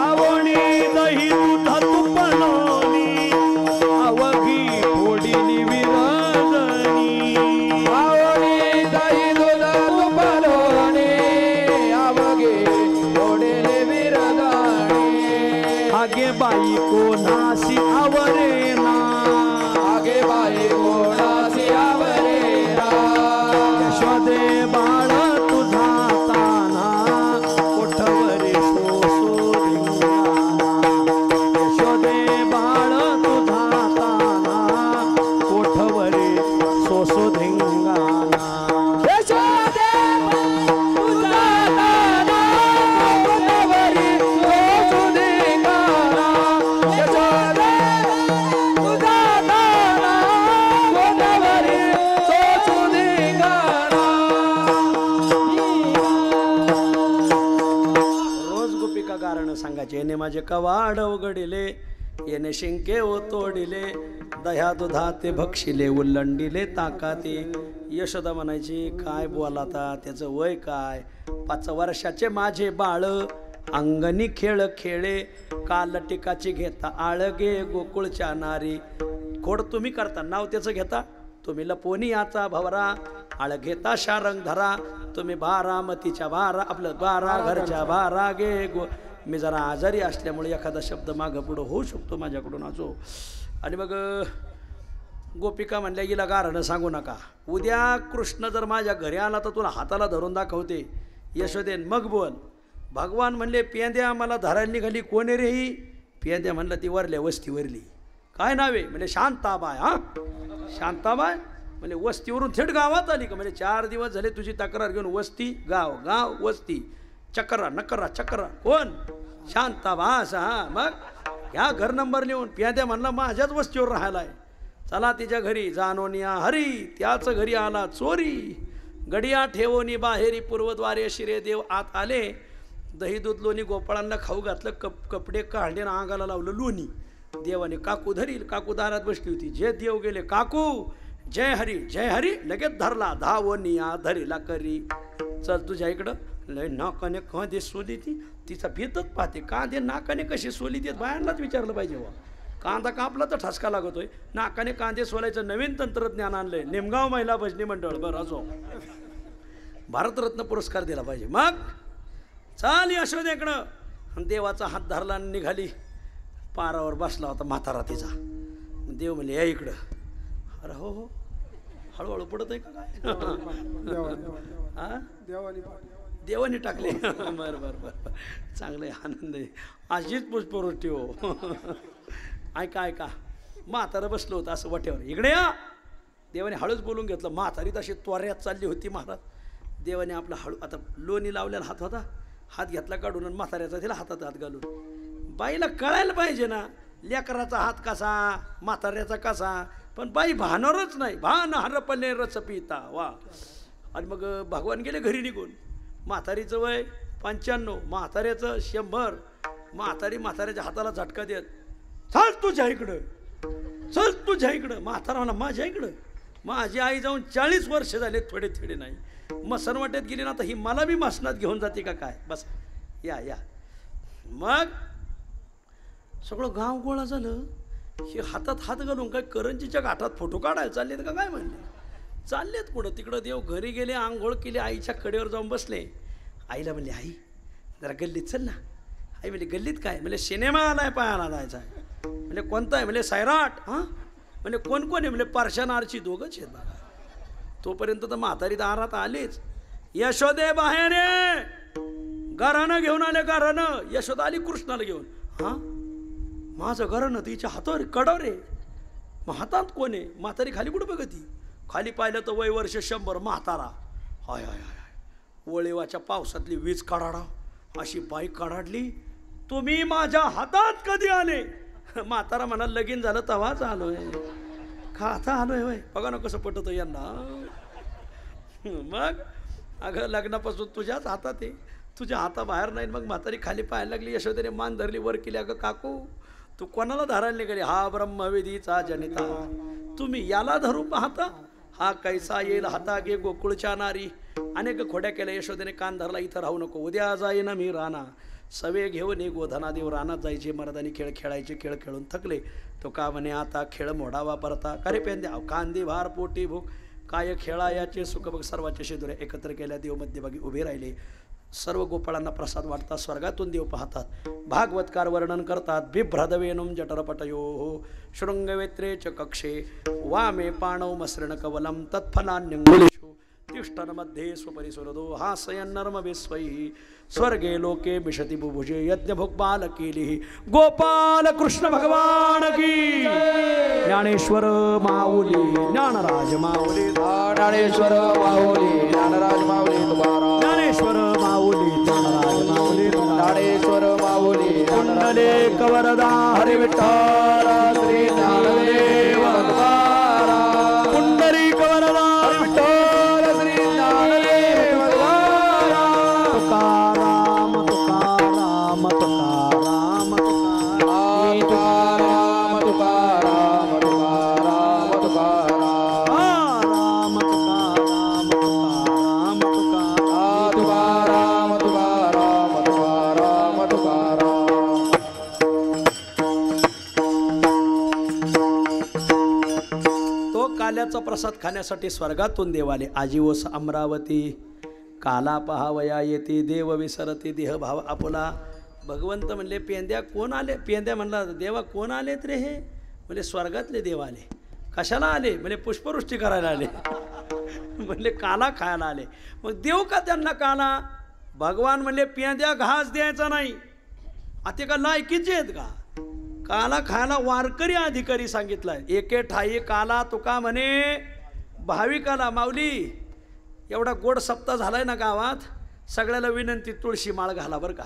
आवणी दही दूध तुपलोनी, अवघी फोडीली विरजणी. आवणी दही दूध तुपलोणी, अवघी फोडीली विरजणी. आगे बाई कोणासी आवरेना, आगे बाई कोणासी आवरेना. यशोदे बाळ तुझा ताना, कोठवरी सोसो धिंगाणा. यशोदे बाळ तुझा ताना, कोठवरी सोसो धिंगाणा. यशोदे तुझा ताना, कोठवरी सोसो धिंगाणा. यशोदे तुझा ताना, कोठवरी सोसो धिंगाणा. रोज गोपिका गारणं सांगायचे. येणे माझे कवाड उघडिले, येणे शिंके ओ तोडिले, दह्या दुधाते भक्षिले, उल्लंडिले ताकाते. यशोदा म्हणायची काय बोलाता, त्याचं वय काय? 5 वर्षाचे माझे बाळ, अंगणी खेळ खेळे, काल टिकाची घेता आळगे गोकुळच्या नारी. खोड तुम्ही करता, नाव त्याचं घेता. तुम्ही लपोनी याचा भवरा, आळ घेता शारंग धरा. तुम्ही बारामतीच्या बारा, आपलं 12 घरच्या 12 गे गो. मी जरा आजारी असल्यामुळे एखादा शब्द मागं पुढं होऊ शकतो माझ्याकडून असो. आणि मग गोपिका म्हणल्या गेला गारणं सांगू नका. उद्या कृष्ण जर माझ्या घरी आला तर तुला हाताला धरून दाखवते. यशोदेन मग बोल. भगवान म्हणले पेंद्या मला धरायला निघाली. कोण आहे रे ही? पेंद्या म्हणलं ती वरल्या वस्तीवरली. काय नावे? म्हणजे शांताबाय. हां शांताबाय म्हणजे वस्तीवरून थेट गावात आली का? म्हणजे 4 दिवस झाले तुझी तक्रार घेऊन वस्ती गाव गाव वस्ती, चक्रा नकरा चक्रा. कोण? शांताबास. हां मग ह्या घर नंबर लिहून. पेंद्या म्हणला माझ्याच वस्तीवर राहायलाय. चला तिच्या घरी. जानोनिया हरी त्याच घरी आला चोरी. गडिया ठेवोनी बाहेरी पूर्वद्वारे शिरे देव आत आले. दही दूध लोणी गोपाळांना खाऊ घातलं. कपडे काढले ना अंगाला लावलं लोणी. देवाने काकू धरील. काकू दारात बसली होती. जे देव गेले काकू जय हरी लगेच धरला. धावोनिया धरीला करी. चल तुझ्या इकडं. लय नाकाने कांदे सोली ती. तिचा भीतच पाहते. कांदे नाकाने कशी सोली ते बायांनाच विचारलं पाहिजे. वा कांदा कापला तर ठसका लागतोय. नाकाने कांदे सोलायचं नवीन तंत्रज्ञान आणलंय. निमगाव महिला भजनी मंडळ. बरं असो भारतरत्न पुरस्कार दिला पाहिजे. मग चाल यशोदेकडं. आणि देवाचा हात धरला आणि निघाली. पारावर बसला होता म्हातारा तिचा. देव म्हणले या इकडं. अरे हो हो हळूहळू पडत आहे का काय? हा देवाने टाकले. बरं बरं बरं चांगलं आहे. आनंद आहे. अशीच पुष्पवृष्टी हो. ऐका म्हातारं बसलं होतं असं वाट्यावर. इकडे या. देवाने हळूच बोलून घेतलं. म्हातारी तशी त्वऱ्यात चालली होती महाराज. देवाने आपला हळू आता लोणी लावलेला हात होता. हात घेतला काढून आणि म्हाताऱ्याचा तिला हातात हात घालून बाईला कळायला पाहिजे ना लेकराचा हात कसा म्हाताऱ्याचा कसा, पण बाई भानवरच नाही. भान हरपले रच पिता वा. आणि मग भगवान गेले घरी निघून. म्हातारीचं वय 95, म्हाताऱ्याचं 100. म्हाताऱ्याच्या हाताला झटका देत, चल तुझ्या इकडं, चल तुझ्या इकडं. म्हातारा म्हणा माझ्या इकडं, माझी आई जाऊन 40 वर्ष झाले, थोडे थोडे नाही. मसनवाट्यात गेली ना तर ही मला बी मसनात घेऊन जाते का काय. बस या. मग सगळं गाव गोळा झालं. हे हातात हात घालून काय करंजीच्या घाटात फोटो काढायला चाललेत का काय म्हणले. चाललेत पुढं तिकडं. देव घरी गेले, आंघोळ केली, आईच्या कडेवर जाऊन बसले. आईला म्हणले आई जरा गल्लीत चल ना. आई म्हणजे गल्लीत काय. म्हणजे सिनेमा आलाय पाहायला जायचा आहे. म्हणजे कोणता आहे. म्हणजे सैराट. हां म्हणजे कोण कोण आहे. म्हणजे पारशान आरची दोघंच आहेत बघा. तोपर्यंत तर म्हातारी दारात आलीच. यशोदे बाहेर ये, घरानं घेऊन आले घरानं. यशोदा आली कृष्णाला घेऊन. हां माझं घरानं तिच्या हातावर कडवर आहे. मग हातात कोण आहे. म्हातारी खाली कुठं बघती. खाली पाहिलं तर वय वर्ष 100 म्हातारा. हाय हाय हाय वळेवाच्या पावसातली वीज कडाडा अशी बाई कडाडली. तुम्ही माझ्या हातात कधी आले. म्हातारा म्हणा लगीन झालं तवाच आलोय. का आता आलोय होय. बघा ना कसं पटतं यांना. मग अगं लग्नापासून तुझ्याच हातात आहे, तुझ्या हाताबाहेर नाही. मग म्हातारी खाली पाहायला लागली. यशोदेने मान धरली, वर केली. अगं काकू तू कोणाला धरायला निघाली. हा ब्रह्मवेदीचा जनिता, तुम्ही याला धरू पाहता. हा कैसा येईल हातागे गोकुळच्या नारी. अनेक खोड्या केल्या यशोदेने. कान धरला, इथं राहू नको, उद्या जाईन मी राणा. सवे घेऊन गोधनादेव रानात जायचे. मर्दानी खेळ खेळायचे. खेळ खेळून थकले. तो का म्हणे आता खेळ मोडावा परता. करे पेंद्या कांदी भार पोटी भूक काय खेळायाचे सुख बघ. सर्वाचे शेदुरे एकत्र केल्या. देव मध्यभागी उभे राहिले. सर्व गोपाळांना प्रसाद वाटतात. स्वर्गातून देव पाहतात. भागवतकार वर्णन करतात. बिभ्रदवेनुम जठरपटयो शृंगवेत्रे च कक्षे वामे पाणव मसृण कवलम तत्फलान्यंगुलेषु तिष्ठन मध्ये स्वपरिसुरदो हासयन् नर्म विस्वैः स्वर्गे लोके मिषति बुभुजे यज्ञ भोगबाल केली. गोपाल कृष्ण भगवान की. ज्ञानेश्वर माऊली ज्ञानराज माऊली. ज्ञानेश्वर माऊली ज्ञानराज माऊली तुकाराम. ज्ञानेश्वर माऊली ज्ञानराज माऊली. ज्ञानेश्वर माऊली कुंडले कवरदा हरि विठ्ठल श्री ज्ञानदेव तुकाराम. कुंडली कवरदा हरि विठ्ठल श्री ज्ञानदेव तुकाराम. तुकाराम तुकाराम तुकाराम तुकाराम तुकाराम तुकाराम तुकाराम. राम तुकाराम तुकाराम तुकाराम. तुकाराम तुकाराम तुकाराम तुकाराम. तो काल्याचा प्रसाद खाण्यासाठी स्वर्गातून देव आले. आजीवस अमरावती काला पहावया येते. देव विसरते देह भाव आपुला. भगवंत म्हणले पेंद्या कोण आले. पेंद्या म्हणला देवा कोण आलेत रे हे. म्हणजे स्वर्गातले देव आले. कशाला आले. म्हणजे पुष्पवृष्टी करायला आले. म्हणले काला खायला आले. मग देव का त्यांना काला. भगवान म्हणले पेंद्या घास द्यायचा नाही. आता का लायकीचे आहेत का. काला खायला वारकरी अधिकारी सांगितलाय. एके ठाई काला तुका म्हणे भाविकाला. माऊली एवढा गोड सप्ताह झालाय ना गावात. सगळ्याला विनंती तुळशी माळ घाला बरं का.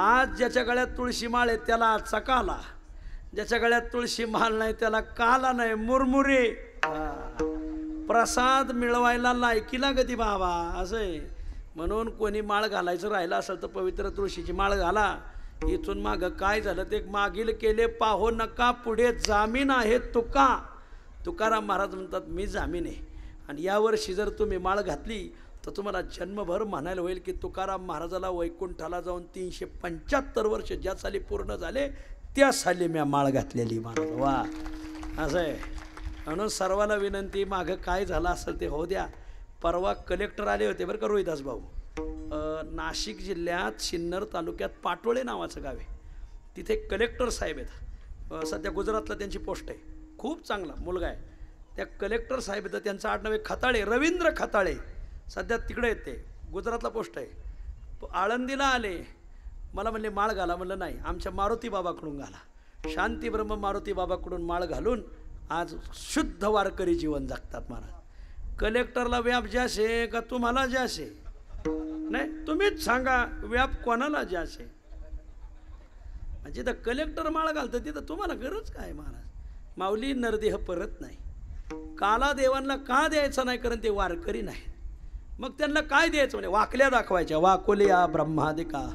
आज ज्याच्या गळ्यात तुळशी माळ आहे त्याला आजचा काला. ज्याच्या गळ्यात तुळशी माळ नाही त्याला काला नाही मुरमुरे. प्रसाद मिळवायला लायकीला गती बाबा असं आहे. म्हणून कोणी माळ घालायचं राहिलं असेल तर पवित्र तुळशीची माळ घाला. इथून मागं काय झालं ते मागील केले पाहो नका पुढे जामीन आहे तुका. तुकाराम महाराज म्हणतात मी जामीन आहे. आणि यावर्षी जर तुम्ही माळ घातली तर तुम्हाला जन्मभर म्हणायला होईल की तुकाराम महाराजाला वैकुंठाला जाऊन 375 वर्ष ज्या साली पूर्ण झाले त्या साली मी माळ घातलेली महाराज. वा असं आहे. म्हणून सर्वांना विनंती मागं काय झालं असेल ते हो द्या. परवा कलेक्टर आले होते बरं का रोहिदास भाऊ. नाशिक जिल्ह्यात सिन्नर तालुक्यात पाटोळे नावाचं गाव आहे. तिथे कलेक्टर साहेब आहेत. सध्या गुजरातला त्यांची पोस्ट आहे. खूप चांगला मुलगा आहे. त्या कलेक्टर साहेब आहेत. त्यांचं आडनाव आहे खताळे, रवींद्र खताळे. सध्या तिकडे आहेत ते. गुजरातला पोस्ट आहे. आळंदीला आले. मला म्हणले माळ घाला. म्हणलं नाही आमच्या मारुती बाबाकडून घाला. शांती ब्रह्म मारुती बाबाकडून माळ घालून आज शुद्ध वारकरी जीवन जगतात महाराज. कलेक्टरला व्याप जासे का तुम्हाला जासे. नाही तुम्हीच सांगा व्याप कोणाला जासे. म्हणजे तर कलेक्टर माळ घालतं तिथं तुम्हाला गरज काय महाराज. माऊली नरदेह परत नाही. काला देवांना का द्यायचं नाही, कारण ते वारकरी नाही. मग त्यांना काय द्यायचं म्हणे, वाकल्या दाखवायच्या. वाकुल्या ब्रह्मादिका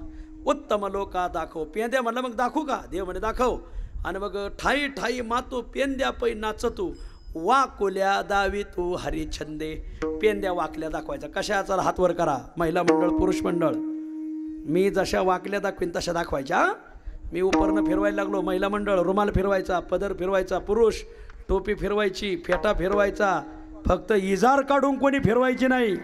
उत्तम लोका दाखव. पेंद्या म्हणलं मग दाखवू का, देव म्हणे दाखव. आणि मग ठाई ठाई मातू पेंद्या पै नाचतू वाकुल्या दावी तू हरिछंदे. पेंद्या वाकल्या दाखवायचा. कशाचा हात वर करा, महिला मंडळ पुरुष मंडळ. मी जशा वाकल्या दाखवीन तशा दाखवायच्या. मी उपरनं फिरवायला लागलो, महिला मंडळ रुमाल फिरवायचा, पदर फिरवायचा, पुरुष टोपी फिरवायची, फेटा फिरवायचा. फक्त इजार काढून कोणी फिरवायची नाही.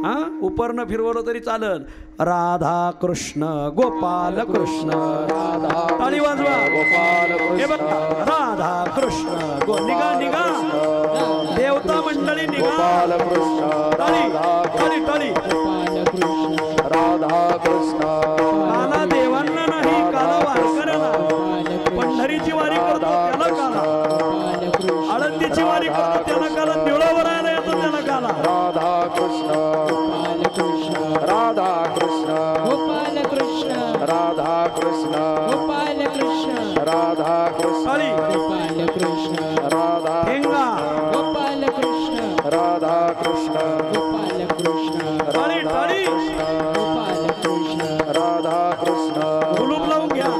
हां, उपरनं फिरवलं तरी चालल. राधा कृष्ण गोपाल कृष्ण, राधा टाळी वाजवा. गोपाल हे बघा, राधा कृष्ण निघा निघा, देवता मंडळी निघा. गोपाल कृष्ण, टाळी टाळी टाळी. राधा कृष्ण, काला देवांना नाही, काला वारकऱ्याला. पंढरीची वारी करतो त्याला काला, आळंदीची वारी करतो त्याला काला, देवळावर यायला येतो त्याला काला. राधा कृष्ण, राधा कृष्ण, गोपाल कृष्ण राधा कृष्ण, गोपाल कृष्ण राधा कृष्ण, टाळी गोपाल कृष्ण राधा ठेंगा. गोपाल कृष्ण राधा कृष्ण, गोपाल कृष्ण टाळी टाळी. गोपाल कृष्ण राधा कृष्ण, कुलूप लावून घ्या.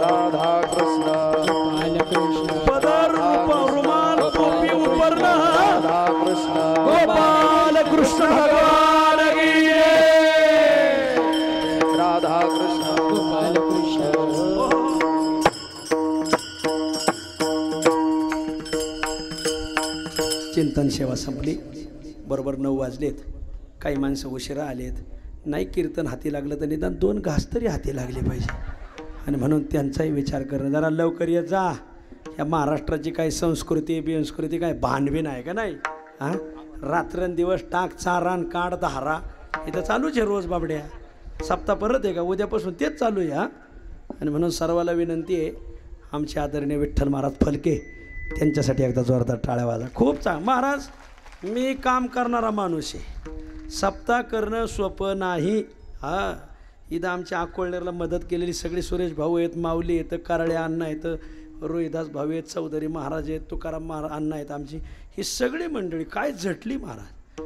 राधा कृष्ण, गोपाल कृष्ण पदर रुमाल टोपी उपरणं. राधा कृष्ण, गोपाल कृष्ण भगवान की जय. राधा कृष्ण, गोपाल कृष्ण चिंतन सेवा संपली. बरोबर 9 वाजलेत. काही माणसं उशिरा आलेत. नाही कीर्तन हाती लागलं तर निदान 2 घास तरी हाती लागले पाहिजे. आणि म्हणून त्यांचाही विचार करणं, जरा लवकर येत जा. या महाराष्ट्राची काही संस्कृती बिंस्कृती काय भानबीन आहे का नाही. हां, रात्रंदिवस टाक चारान काढ दहारा, इथं चालूच आहे रोज बाबड्या. सप्ताह परत आहे का, उद्यापासून तेच चालू आहे. हां, आणि म्हणून सर्वाला विनंती आहे, आमचे आदरणीय विठ्ठल महाराज फलके त्यांच्यासाठी एकदा जोरदार टाळ्या वाजा. खूप चांगलं महाराज. मी काम करणारा माणूस आहे, सप्ताह करणं सोपं नाही. हां, इथं आमच्या अकोळनेरला मदत केलेली सगळी सुरेश भाऊ आहेत, माऊली आहेत, कारळे अण्णा आहेत, रोहिदास भाऊ आहेत, चौधरी महाराज आहेत, तुकाराम अण्णा आहेत. आमची ही सगळी मंडळी काय झटली महाराज.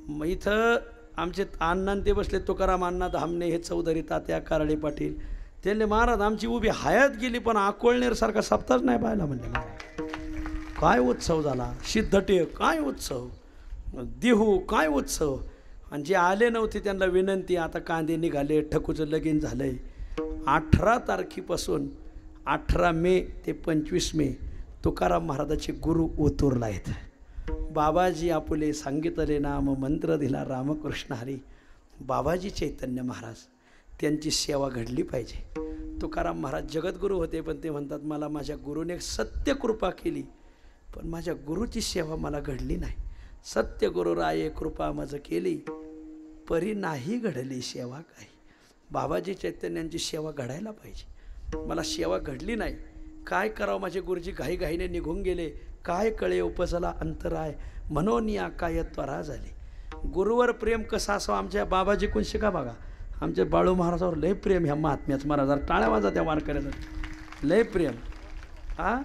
मग इथं आमचे अण्णा ते बसले, तुकाराम अण्णा धामणे, हे चौधरी तात्या, कारळे पाटील. त्यांनी महाराज आमची उभी हयात गेली, पण अकोळनेरसारखा सप्ताहच नाही पाहिला म्हणले महाराज. काय उत्सव झाला. सिद्धटे काय उत्सव, देहू काय उत्सव. आणि जे आले नव्हते त्यांना विनंती, आता कांदे निघाले, ठकूचं लगीन झालं आहे. 18 तारखेपासून 18 मे ते 25 मे तुकाराम महाराजाचे गुरु ओतूरला आहेत. बाबाजी आपुले सांगितले नाम मंत्र दिला रामकृष्ण हरी. बाबाजी चैतन्य महाराज, त्यांची सेवा घडली पाहिजे. तुकाराम महाराज जगद्गुरू होते, पण ते म्हणतात मला माझ्या गुरुने सत्य कृपा केली, पण माझ्या गुरुची सेवा मला घडली नाही. सत्य गुरुराये कृपा मज केली, परी नाही घडली सेवा काही. बाबाजी चैतन्यांची सेवा घडायला पाहिजे. मला सेवा घडली नाही. काय करावं, माझे गुरुजी घाईघाईने निघून गेले. काय कळे उपजला अंतराय, म्हणून या काय त्वरा झाली. गुरुवर प्रेम कसं असावं आमच्या बाबाजी कोण शिका बघा. आमच्या बाळू महाराजावर लय प्रेम, ह्या महात्म्याचं. महाराज टाळ्या वाजा त्या वारकऱ्याला, लय प्रेम. हां,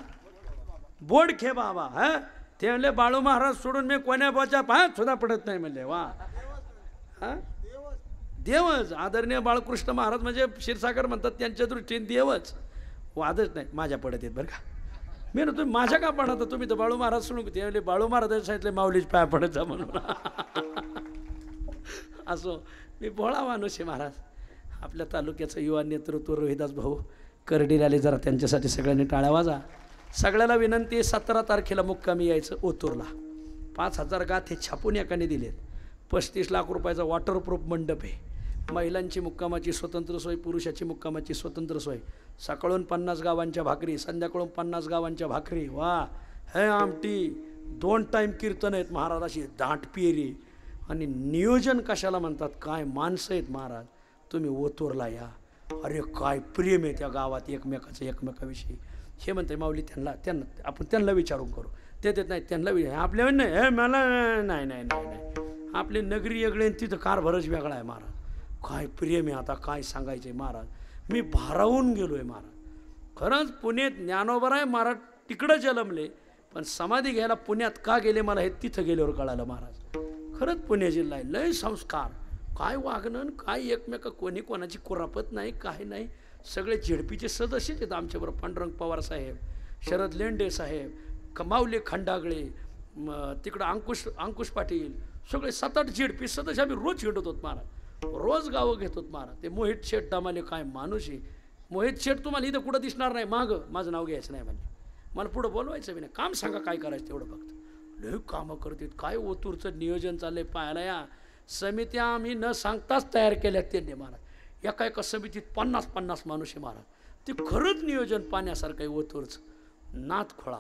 बोड खे बाबा. हां, ते म्हणले बाळू महाराज सोडून मी कोण्या बाच्या पायात सुद्धा पडत नाही म्हणले. वा, हां, देवच. आदरणीय बाळकृष्ण महाराज म्हणजे क्षीरसागर म्हणतात, त्यांच्या दृष्टीने देवच. वादच नाही, माझ्या पडत आहेत बरं का. मी ना तुम्ही माझ्या का पडत, तुम्ही तर बाळू महाराज सोडून. ते म्हणले बाळू महाराज सांगितले माऊलीच पाया पडत जा म्हणून. असो, मी भोळा माणूस आहे महाराज. आपल्या तालुक्याचं युवा नेतृत्व रोहिदास भाऊ करडीला आले, जरा त्यांच्यासाठी सगळ्यांनी टाळ्या वाजा. सगळ्याला विनंती आहे, 17 तारखेला मुक्कामी यायचं ओतूरला. 5000 गाथे छापून एकाने दिलेत. 35 लाख रुपयाचा वॉटरप्रूफ मंडप आहे. महिलांची मुक्कामाची स्वतंत्र सोय, पुरुषाची मुक्कामाची स्वतंत्र सोय. सकाळून 50 गावांच्या भाकरी, संध्याकाळून 50 गावांच्या भाकरी. वा, हे आमटी 2 टाईम कीर्तन आहेत महाराजाची, दाट पेरी. आणि नियोजन कशाला म्हणतात, काय माणसं आहेत महाराज. तुम्ही ओतूरला या. अरे काय प्रेम आहे त्या गावात एकमेकाचं, एकमेकाविषयी. हे म्हणते माऊली त्यांना आपण त्यांना विचारून करू. ते देत नाही, त्यांना आपल्या नाही. हे मला नाही नाही नाही नाही, आपली नगरी वेगळी, तिथं कारभारच वेगळा आहे महाराज. काय प्रेम आहे, आता काय सांगायचं आहे महाराज. मी भारावून गेलो आहे महाराज. खरंच पुणे ज्ञानोबराय महाराज तिकडं जन्मले, पण समाधी घ्यायला पुण्यात का गेले मला हे तिथं गेल्यावर कळालं. महाराज खरंच पुणे जिल्हा आहे, लय संस्कार, काय वागणं, काय एकमेका, कोणी कोणाची कुरापत नाही, काय नाही. सगळे झेडपीचे सदस्यच आहेत आमच्याबरोबर. पांडुरंग पवार साहेब, शरद लेंडे साहेब, कमावले खंडागळे, तिकडं अंकुश पाटील, सगळे 7-8 झेडपी सदस्य आम्ही रोज हिंडत होत महाराज, रोज गावं घेत होत महाराज. ते मोहित शेठ दामाले काय माणूस आहे. मोहित शेठ तुम्हाला इथं कुठं दिसणार नाही, मागं माझं नाव घ्यायचं नाही म्हणजे, मला पुढं बोलवायचं बी नाही, काम सांगा काय करायचं तेवढं फक्त. लय कामं करतात. काय ओतूरचं नियोजन चाललंय पाहायला. या समित्या आम्ही न सांगताच तयार केल्यात त्यांनी महाराज. एका समितीत 50-50 माणूस आहे महाराज. ते खरंच नियोजन पाण्यासारखं आहे ओतूरचं. नाथ खोळा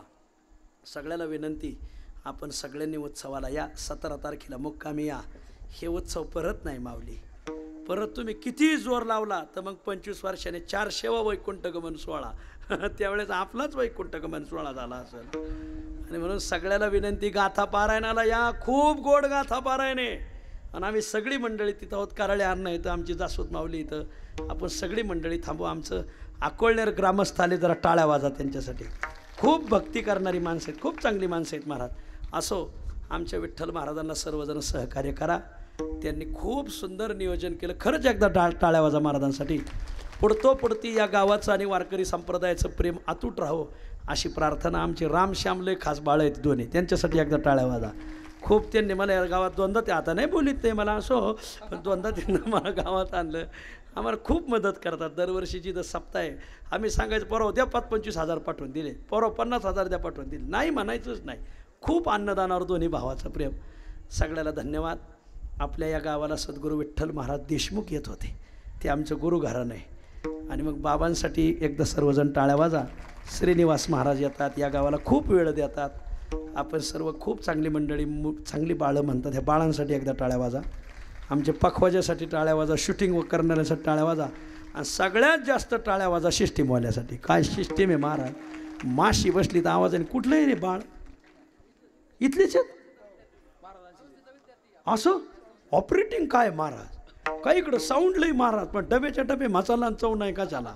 सगळ्याला विनंती, आपण सगळ्यांनी उत्सवाला या. 17 तारखेला मुक्कामी या. हे उत्सव परत नाही मावली. परत तुम्ही किती जोर लावला तर मग 25 वर्षाने 400वा वैकुंठगमन सोहळा, त्यावेळेस आपलाच वैकुंठगमन सोहळा झाला असेल. आणि म्हणून सगळ्याला विनंती, गाथा पारायणाला या. खूप गोड गाथा पारायणे. आणि आम्ही सगळी मंडळी तिथं आहोत. कराळे अण्णा इथं, आमची जासूत माऊली इथं, आपण सगळी मंडळी थांबू. आमचं अकोळनेर ग्रामस्थ आले, जरा टाळ्या वाजा त्यांच्यासाठी. खूप भक्ती करणारी माणसं आहेत, खूप चांगली माणसं आहेत महाराज. असो, आमच्या विठ्ठल महाराजांना सर्वजण सहकार्य करा. त्यांनी खूप सुंदर नियोजन केलं. खरंच एकदा टाळ्या वाजा महाराजांसाठी. पुढती या गावाचं आणि वारकरी संप्रदायाचं प्रेम अतूट राहो अशी प्रार्थना. आमचे रामश्यामले खास बाळ आहेत दोन्ही, त्यांच्यासाठी एकदा टाळ्या वाजा. खूप त्यांनी मला या गावात दोनदा, ते आता नाही बोलीत ते मला, असो पण दोनदा त्यांना मला गावात आणलं. आम्हाला खूप मदत करतात. दरवर्षीची जर सप्ताह आहे, आम्ही सांगायचं पोराव द्या 25 हजार पाठवून दिले, पोराव 50 हजार द्या पाठवून दिले, नाही म्हणायचंच नाही. खूप अन्नदानावर दोन्ही भावाचं प्रेम. सगळ्याला धन्यवाद. आपल्या या गावाला सद्गुरू विठ्ठल महाराज देशमुख येत होते, ते आमचं गुरुघराणं आहे. आणि मग बाबांसाठी एकदा सर्वजण टाळ्या वाजा. श्रीनिवास महाराज येतात, या गावाला खूप वेळ देतात. आपण सर्व खूप चांगली मंडळी, चांगली बाळं म्हणतात, ह्या बाळांसाठी एकदा टाळ्या वाजा. आमच्या पखवाजासाठी टाळ्या वाजा, शूटिंग करणाऱ्यासाठी टाळ्या वाजा. आणि सगळ्यात जास्त टाळ्या वाजा सिस्टीमवाल्यासाठी. काय सिस्टीम आहे महाराज. माशी बसली तर आवाजाने, कुठलंही रे बाळ, इथलेच आहेत असं ऑपरेटिंग काय महाराज. काही इकडं साऊंड लई महाराज, पण डब्याच्या डबे मसाला चव नाही का झाला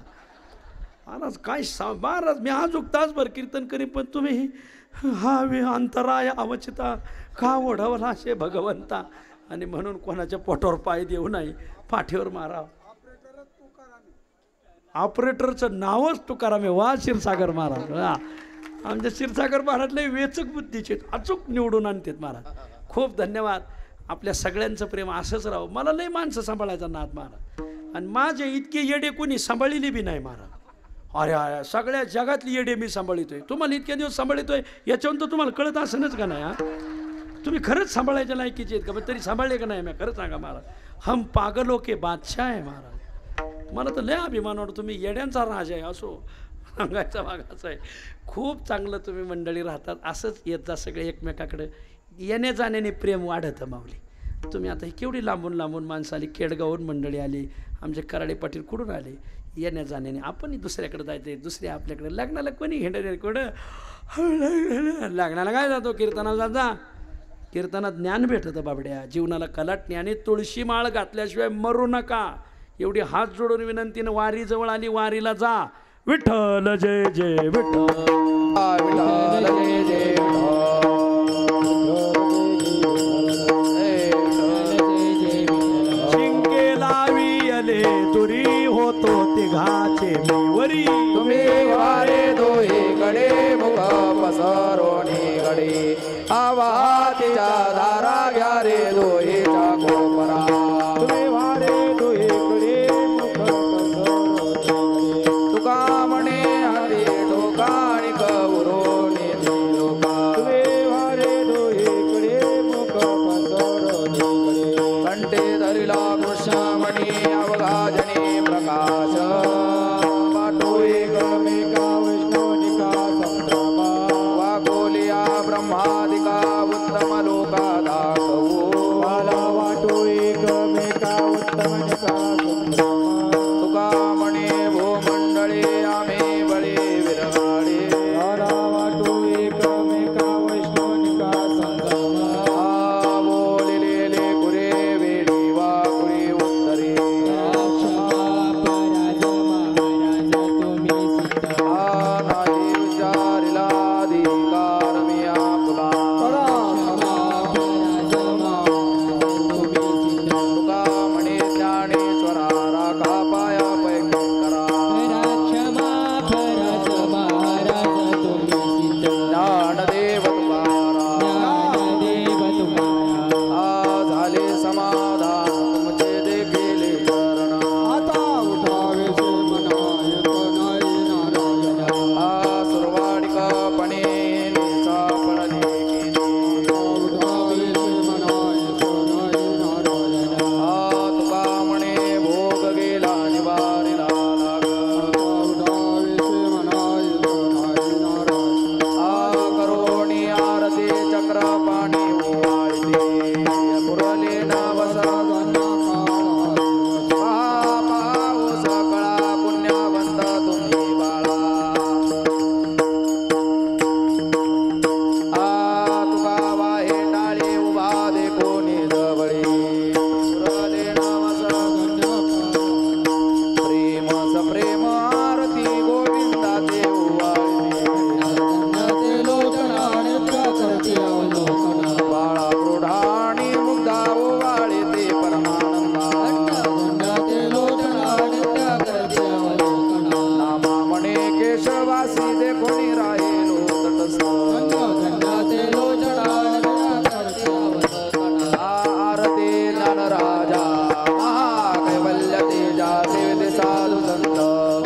महाराज. काय महाराज, मी आज तासभर कीर्तन करीन, पण तुम्ही हा अंतराय अवचिता का ओढवला असे भगवंता. आणि म्हणून कोणाच्या पोटावर पाय देऊ नाही, पाठीवर मारा. ऑपरेटरचं नावच तुकाराम आहे. वा क्षीरसागर महाराज, आमच्या क्षीरसागर महाराजले वेचक बुद्धीचे, अचूक निवडून आणतात महाराज. खूप धन्यवाद. आपल्या सगळ्यांचं प्रेम असंच राहू. मला लई माणसं सांभाळायचा नाद महाराज, आणि माझे इतके येडे कोणी सांभाळलेली बी नाही महाराज. अरे सगळ्या जगातली येडे मी सांभाळतोय. तुम्हाला इतके दिवस सांभाळतोय, याच्यावरून तर तुम्हाला कळत असणच का नाही. हा, तुम्ही खरंच सांभाळायच्या लायकीचे आहेत का, पण तरी सांभाळले का नाही. मी खरं सांगा महाराज, हम पागलों के बादशाह आहे महाराज. मला तर लय अभिमान वाटतो, तुम्ही येड्यांचा राजा आहे. असो, सांगायचा भागाचा आहे. खूप चांगलं तुम्ही मंडळी राहतात. असंच येत जा सगळे एकमेकाकडे. येण्या जाण्याने प्रेम वाढतं माऊली. तुम्ही आता ही केवढी लांबून लांबून माणसं आली, केडगावून मंडळी आली, आमचे कराडे पाटील कुठून आले. येण्या जाण्याने आपणही दुसऱ्याकडे जायचं, दुसऱ्या आपल्याकडे. लग्नाला कोणी हिंडले कुठं, लग्नाला काय जातो, कीर्तनाला जा. कीर्तनात ज्ञान भेटतं बाबड्या. जीवनाला कलाटणी. आणि तुळशी माळ घातल्याशिवाय मरू नका, एवढी हात जोडून विनंतीनं वारी जवळ आली, वारीला जा. विठ्ठल जय जय विठ्ठल, विठ्ठल जय जय शिंके लावी आले तुरी होतो तिघाचे वरी. तुम्ही वारे दोहीकडे मुख पसरोनी गडे, आवातीच्या धारा घ्या रे दोहीच्या कोपरा. तुम्ही वारे दोहीकडे मुख पसरोनी, तुका म्हणे हाती ठोका आणि कवरोनी लोका. तुम्ही देशवासी देखोनी राहिलो तटस्थ आरती ज्ञानराजा महाकैवल्य तेजा सेविते साधू संत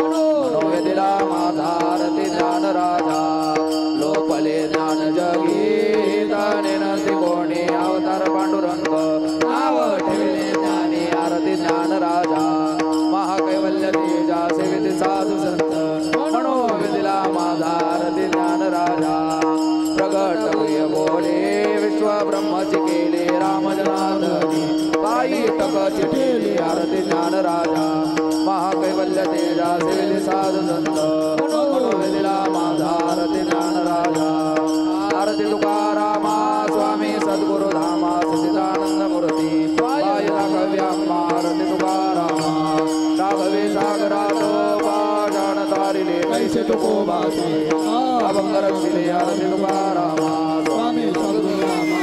मनोवेदिला माझा आरती ज्ञानराजा लोपले ज्ञान जगी तनेनसी कोणी अवतार पांडुरंग नाव ठेवले ज्ञानी आरती ज्ञानराजा महाकैवल्य तेजा सेविते साधू संत मनोवेदिला माझा आरती ज्ञानराजा प्रगट प्रिय बोले विश्व ब्रह्मची केले राम जनार्दनी काही टकाची ठेली आरती ज्ञानराजा महाकैवल्य तेजा सेविते साधू संत मनोवेदिला माझा आरती ज्ञानराजा आरती तुकारामा स्वामी सद्गुरु धामा सच्चिदानंद मूर्ती पायला कव्याम्मा आरती तुकारामा राघवे सागरातो पाषाण तारिले कैसे तुको बासे अभंग रक्षिले आरती तुकारामा स्वामी सद्गुरु धामा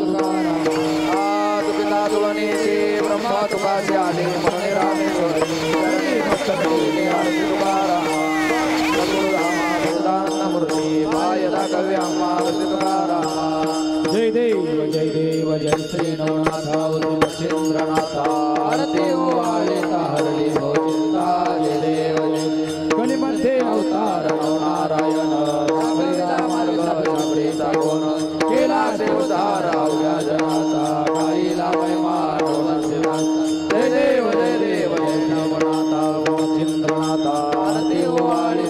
तुकारामा ब्रह्मा तुकाचे आले म्हणून रामेश्वरी भक्त ठेवले आरती तुकारामा सद्गुरु धामा सच्चिदानंद मूर्ती पायला कव्याम्मा आरती तुकारामा जय देव जय श्री नवनाथा लक्ष्मींद्रनाथा आरती हो आले हरली हो चिंता जय देव गणिमध्ये अवतार नवनारायण सागरीचा मार्ग सागरीचा कोण केला देवतार अवघ्या जनाचा काहीला महिमा जय देव जय नवनाथा लक्ष्मींद्रनाथा आरती हो आले